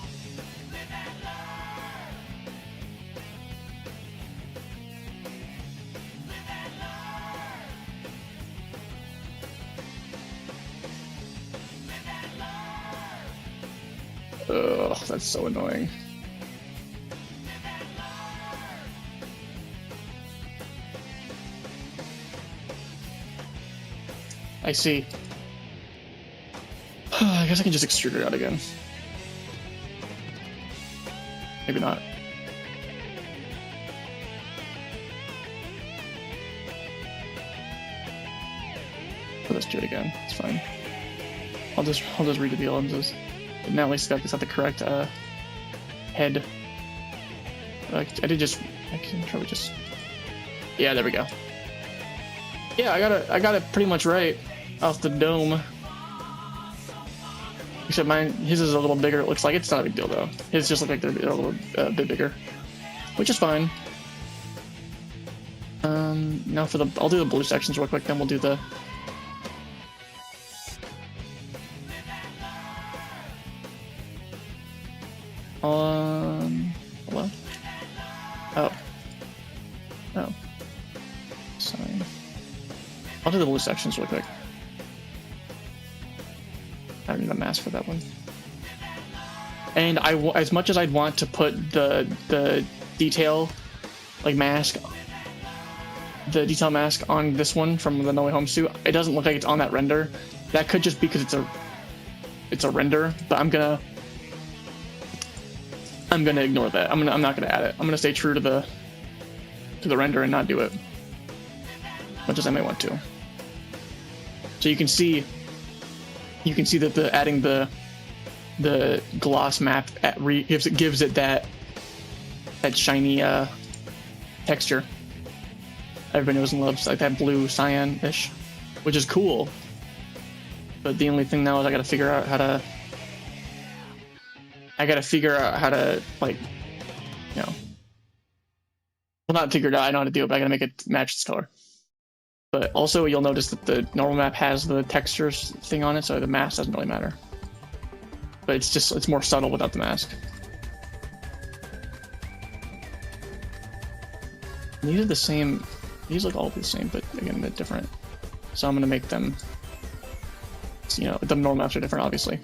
Ugh, that's so annoying. I see. I guess I can just extrude it out again. Maybe not. I'll just do it again. It's fine. I'll just redo the lenses. But now at least it's got the correct head. I did just. I can probably just. Yeah, there we go. Yeah, I got it pretty much right off the dome. Except mine, his is a little bigger. It looks like it's not a big deal though. His just look like they're a little bit bigger, which is fine. Now for the, I'll do the blue sections real quick. Then we'll do the. Hello. Oh. Sorry. I'll do the blue sections real quick. I don't need a mask for that one. And as much as I'd want to put the detail, like mask, the detail mask on this one from the No Way Home suit, it doesn't look like it's on that render. That could just be because it's a render, but I'm gonna ignore that. I'm not gonna add it. I'm gonna stay true to to the render and not do it, much as I may want to. So you can see that the adding the gloss map gives it that shiny texture everybody knows and loves, like that blue cyan-ish, which is cool. But the only thing now is I gotta figure out how to like, you know, well, not figure it out, I know how to do it, but I gotta make it match this color. But also you'll notice that the normal map has the textures thing on it, so the mask doesn't really matter. But it's more subtle without the mask. And these are the same, these look all the same, but again, a bit different. So I'm gonna make them, you know, the normal maps are different, obviously.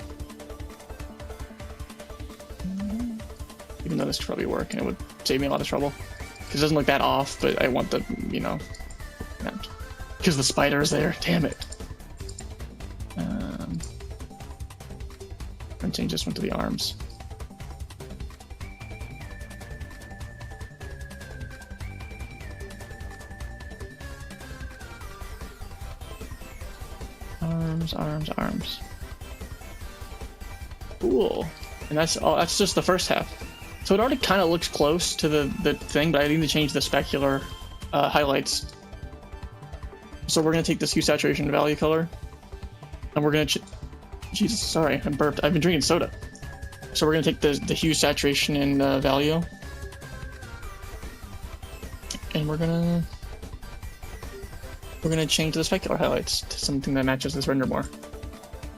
Even though this could probably work and it would save me a lot of trouble. Because it doesn't look that off, but I want the, you know, because the spider is there, damn it. I'm gonna change this one to the arms. Arms. Cool. And that's just the first half. So it already kind of looks close to the thing, but I need to change the specular highlights. So we're going to take this hue saturation value color, and we're going to... Jesus, sorry, I burped. I've been drinking soda. So we're going to take the hue saturation and value, and we're going to change the specular highlights to something that matches this render more.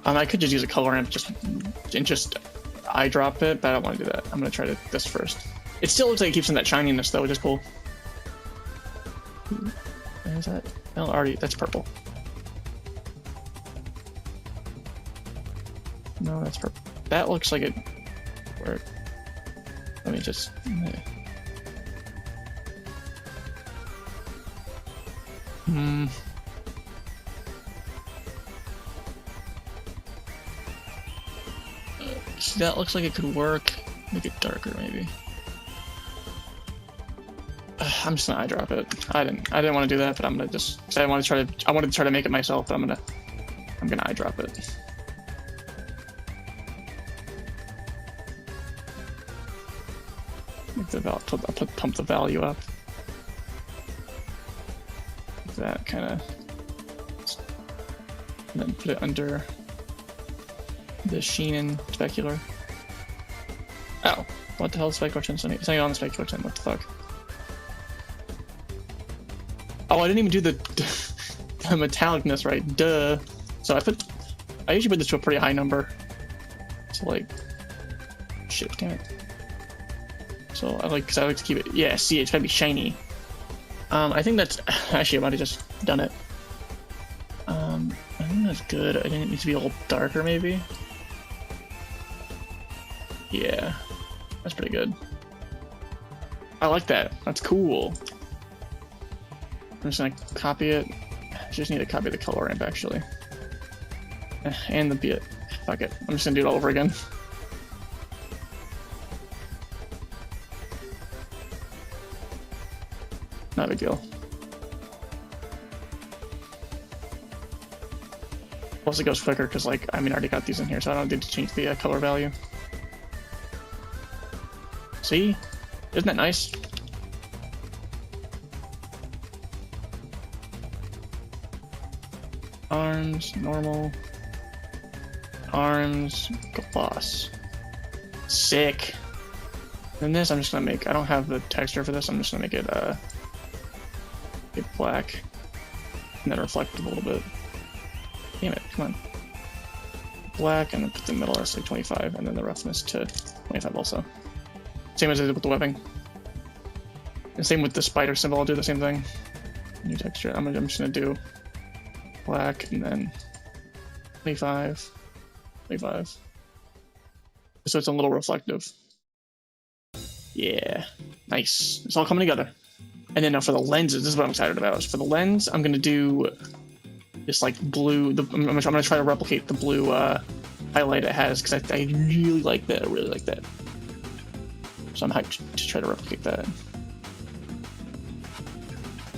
I could just use a color ramp and just eye drop it, but I don't want to do that. I'm going to try this first. It still looks like it keeps in that shininess though, which is cool. Is that? No, already, that's purple. No, that's purple. That looks like it worked. Let me just... See, that looks like it could work. Make it darker, maybe. I'm just gonna eye drop it. I didn't want to do that, but I'm gonna just. I wanted to try to make it myself, but I'm gonna eye drop it. Make the pump the value up. Like that kind of, and then put it under the sheen and specular. Oh, what the hell is specular tint? It's not even on the specular tint. What the fuck? Oh, I didn't even do the metallicness right. Duh. So I usually put this to a pretty high number. So like, shit, damn it. So because I like to keep it. Yeah, see, it's gotta be shiny. I think that's actually I might have just done it. I think that's good. I think it needs to be a little darker, maybe. Yeah, that's pretty good. I like that. That's cool. I'm just gonna copy it. I just need to copy the color ramp actually. And the bit. Fuck it. I'm just gonna do it all over again. Not a big deal. Plus it goes quicker because, like, I mean, I already got these in here, so I don't need to change the color value. See? Isn't that nice? Arms, normal. Arms, gloss. Sick. And this I'm just gonna make, I don't have the texture for this, I'm just gonna make it black. And then reflect a little bit. Damn it, come on. Black, and then put the middle as like 25, and then the roughness to 25 also. Same as I did with the webbing. And same with the spider symbol, I'll do the same thing. New texture, I'm just gonna do black, and then 25, 25. So it's a little reflective. Yeah, nice. It's all coming together. And then now for the lenses, this is what I'm excited about. For the lens, I'm gonna do this like blue. I'm gonna try to replicate the blue highlight it has because I really like that. I really like that. So I'm hyped to try to replicate that.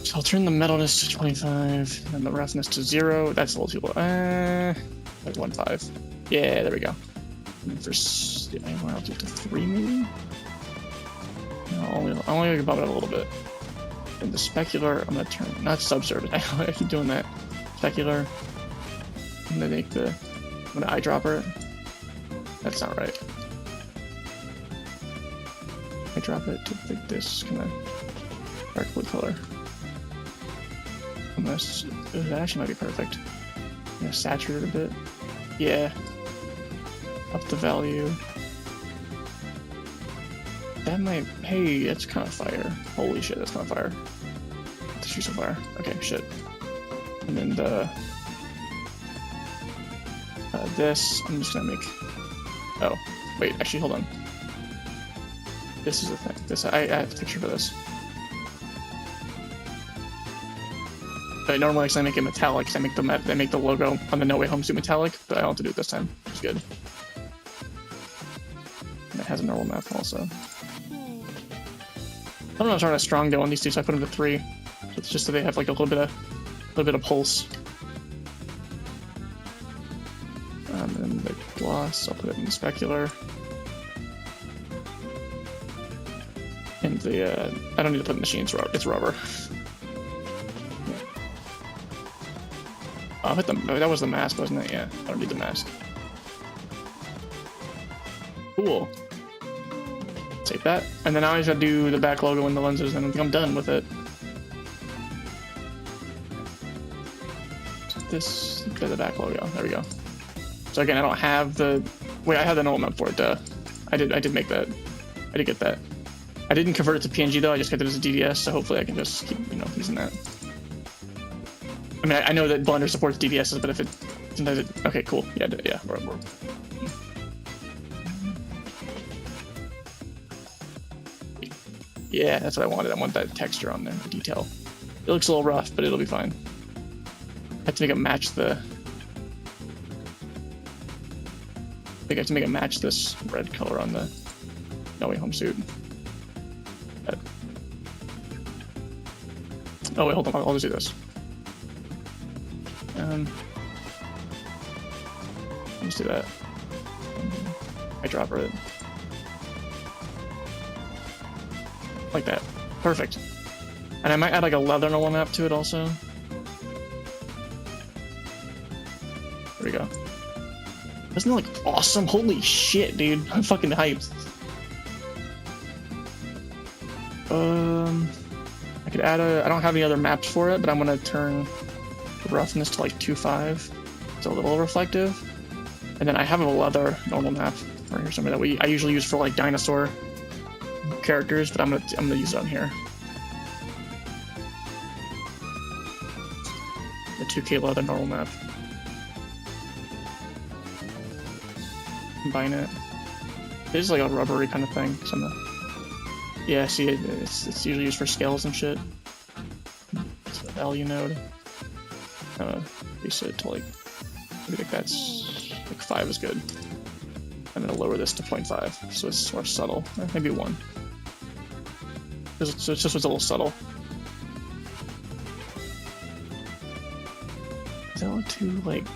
So I'll turn the metalness to 25 and the roughness to 0. That's a little too low. Like 1.5. Yeah, there we go. And for I'll do it to 3 maybe. No, I'll only bump it up a little bit. And the specular, I'm gonna turn not subsurface. I keep doing that. Specular. I'm gonna make the. I'm gonna eyedropper it. That's not right. I drop it to like this kind of dark blue color. I'm gonna. That actually might be perfect. I'm gonna saturate it a bit. Yeah. Up the value. That might. Hey, that's kind of fire. Holy shit, that's kind of fire. Let's shoot some fire. Okay, shit. And then the. This, I'm just gonna make. Oh, wait, actually, hold on. This is the thing. This I have a picture for this. But normally, I make it metallic. Cause I make the logo on the No Way Home suit metallic, but I don't have to do it this time. It's good. And it has a normal map also. I don't know if I'm trying to strong dough on these two, so I put them to 3. So it's just so they have like a little bit of pulse. And then the gloss, I'll put it in the specular. And the I don't need to put in the sheen. It's rubber. Yeah. I'll hit that was the mask, wasn't it? Yeah, I don't need the mask. Cool. Save that, and then now I just gotta do the back logo and the lenses, and I think I'm done with it. This, the back logo. There we go. So again, I don't have the. Wait, I had the normal map for it. I did make that. I did get that. I didn't convert it to PNG though. I just got it as a DVS, so hopefully I can just keep using that. I mean, I know that Blender supports DVSs, but if it sometimes it. Okay, cool. Yeah, yeah. We're. Yeah, that's what I wanted. I want that texture on there, the detail. It looks a little rough, but it'll be fine. I have to make it match the. I think I have to make it match this red color on the No Way Home suit. Oh wait, hold on. I'll just do this. Let's do that. Eyedropper it. Like that. Perfect. And I might add like a leather normal map to it also. There we go. Doesn't it look awesome? Holy shit, dude. I'm fucking hyped. I could add I don't have any other maps for it, but I'm gonna turn the roughness to like 2.5. It's a little reflective. And then I have a leather normal map right here, something that I usually use for like dinosaur characters, but I'm gonna use it on here. The 2K leather normal map. Combine it. It is like a rubbery kind of thing. Yeah, see, it's usually used for scales and shit. It's a value node. Reset it to like, maybe like that's like 5 is good. I'm gonna lower this to 0.5, so it's more subtle. Maybe 1. So it's just a little subtle. Does that look too like?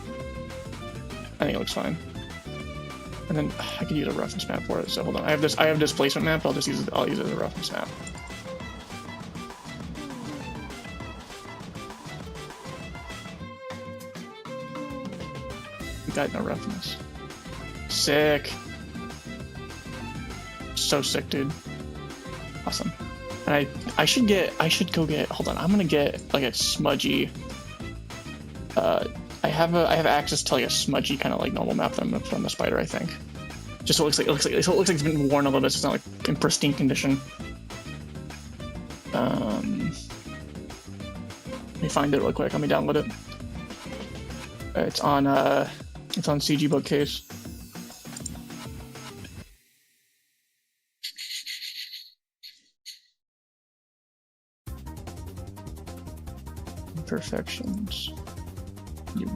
I think it looks fine. And then I could use a roughness map for it. So hold on, I have displacement map. I'll use it as a roughness map. We got no roughness. Sick. So sick, dude. Awesome. And I should go get. Hold on, I'm gonna get like a smudgy. I have access to like a smudgy kind of like normal map that I'm gonna put on the spider, I think. Just so it looks like it's been worn a little bit, so it's not like in pristine condition. Let me find it real quick. Let me download it. It's on CG Bookcase. Imperfections.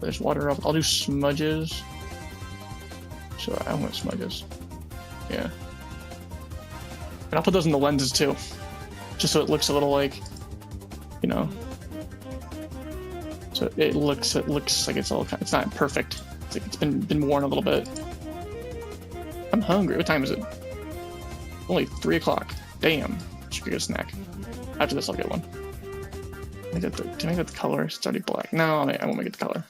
There's water up. I'll do smudges. So I want smudges. Yeah. And I'll put those in the lenses too. Just so it looks a little like, you know, So it looks like it's all it's not perfect. It's like it's been worn a little bit. I'm hungry. What time is it? Only 3 o'clock. Damn. Should get a snack. After this, I'll get one. To make that the color, it's already black. No, I won't make it the color.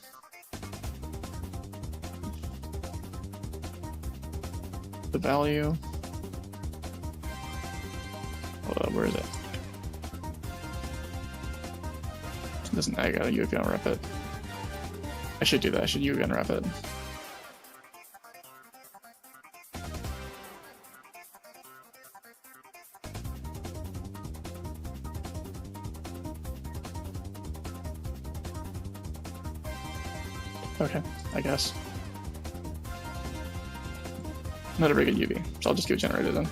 The value. Where is it? Doesn't I gotta UV unwrap it? I should do that. I should UV unwrap it. Okay, I guess. Not a very good UV, so I'll just give it generated then.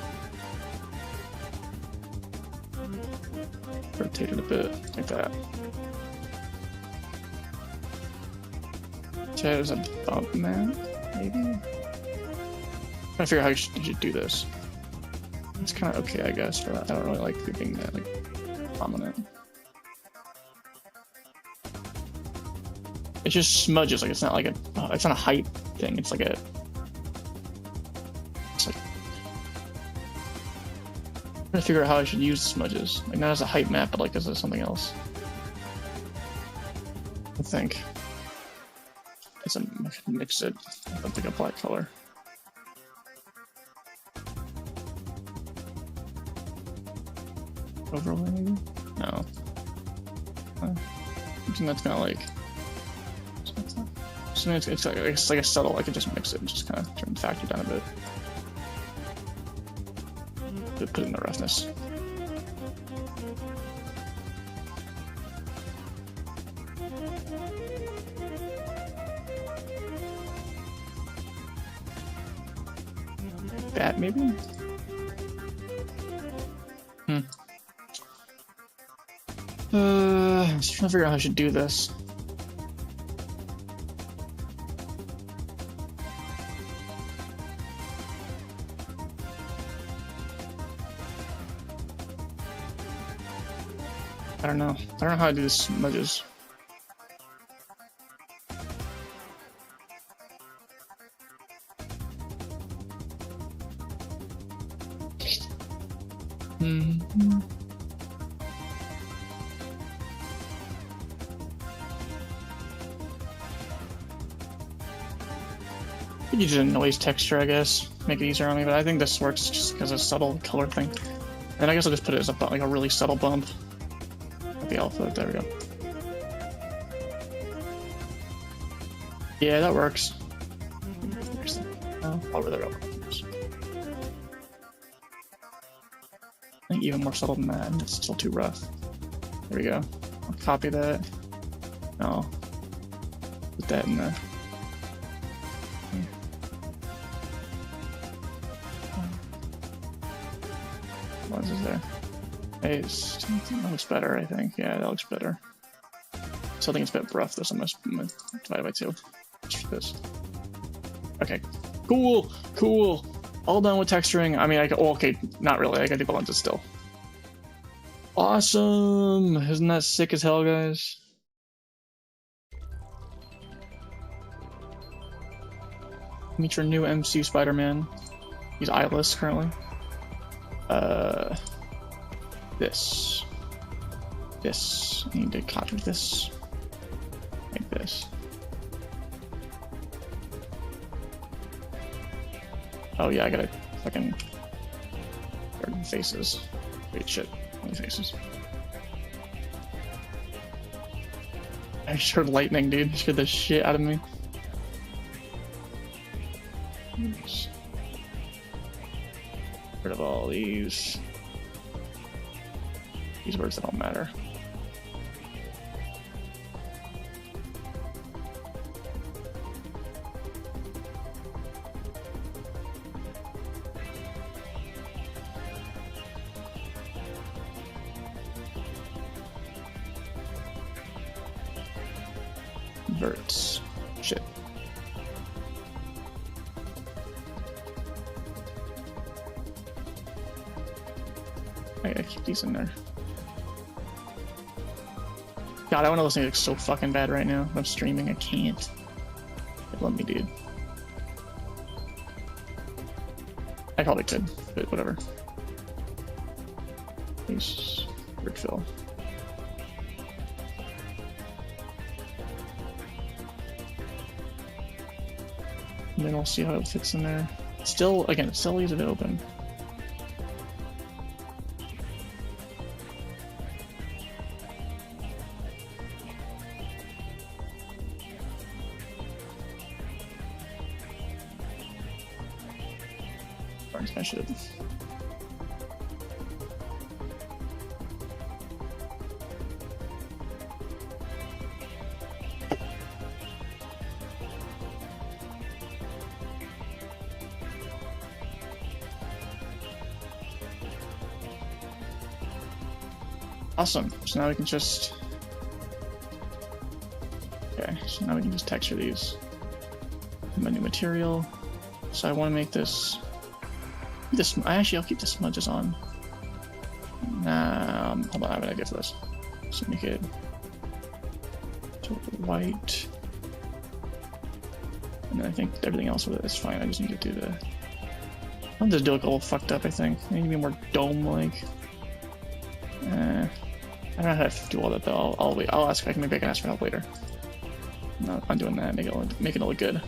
Rotate it a bit, like that. Okay, there's a bump man, maybe? I'm trying to figure out how you should do this. It's kind of okay, I guess, for that. I don't really like it being that, like, prominent. It just smudges, like it's not like it's not a height thing, it's like a... It's like... I'm trying to figure out how I should use the smudges. Like, not as a height map, but like as something else. I think. It's a mix it. I don't think a black color. Overlay maybe? No. I think that's kind of like... So it's like a subtle, I could just mix it and just kind of turn the factor down a bit. Put it in the roughness. That maybe? I'm just trying to figure out how I should do this. I don't know. I don't know how to do the smudges. You could use a noise texture, I guess. Make it easier on me, but I think this works just because it's a subtle color thing. And I guess I'll just put it as a like a really subtle bump. The alpha, there we go. Yeah, that works. Oh, there we go. I think even more subtle than that, and it's still too rough. There we go. I'll copy that. No. Put that in there. What is there? Hey, that looks better, I think. Yeah, that looks better. So I think it's a bit rough, this. I'm gonna divide it by 2. Just for this. Okay. Cool! Cool! All done with texturing. I mean, okay, not really. I gotta do the lenses still. Awesome! Isn't that sick as hell, guys? Meet your new MCU Spider-Man. He's eyeless currently. This. I need to copy this. Like this. Oh yeah, I gotta fucking... faces. Wait, shit. Only faces. I just heard lightning, dude. You scared the shit out of me. Oops. Rid of all these. These words that don't matter. Verts. Shit. I gotta keep these in there. God, I want to listen to it so fucking bad right now. I'm streaming, I can't. Let me, dude. I probably could, but whatever. Please, Rick Phil. And then we'll see how it fits in there. Still, again, it still leaves it open. I should. Awesome. So now we can just. Okay, so now we can just texture these. My new material. So I want to make this. Actually, I'll keep the smudges on. Hold on, I have an idea for this. So make it white. And then I think everything else with it is fine. I just need to do the. I'll just do it a little fucked up, I think. I need to be more dome-like. I don't know how to do all that though. I'll wait. I'll ask. Maybe I can ask for help later. No, I'm doing that. Make it look good.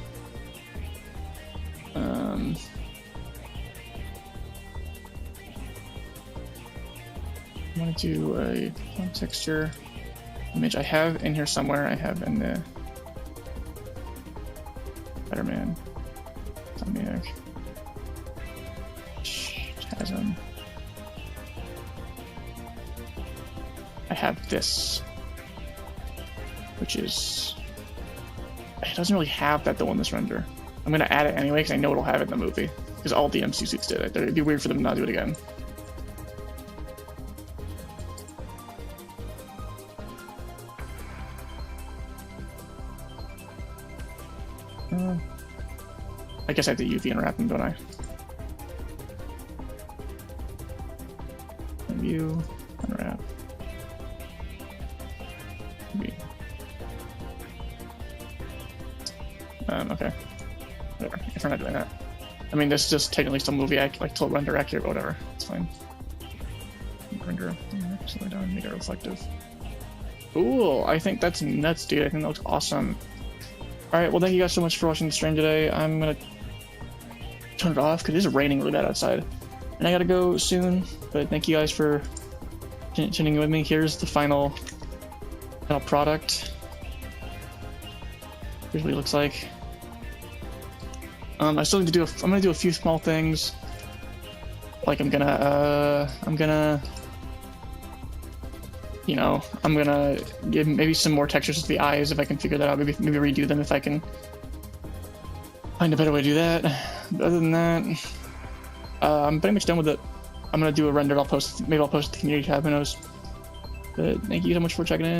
I want to do a one texture image. I have in here somewhere. I have in the Spider-Man. Insomniac. Chasm. I have this, which is. It doesn't really have that though in this render. I'm gonna add it anyway because I know it'll have it in the movie. Because all the MC suits did it. It'd be weird for them to not do it again. I guess I have to UV unwrap them, don't I? View, unwrap. Okay. Whatever. If we're not doing that. I mean, this is just technically still movie like till render accurate, but whatever. It's fine. Render. Slow down, make it reflective. Cool. I think that's nuts, dude. I think that looks awesome. Alright, well, thank you guys so much for watching the stream today. I'm gonna turn it off because it is raining really bad outside. And I gotta go soon, but thank you guys for tuning in with me. Here's the final product. Here's what it looks like. I still need to do I'm gonna do a few small things. Like I'm gonna give maybe some more textures to the eyes if I can figure that out. Maybe redo them if I can find a better way to do that. But other than that, I'm pretty much done with it. I'm gonna do a render. Maybe I'll post it to the community tab. Who knows? But thank you so much for checking in.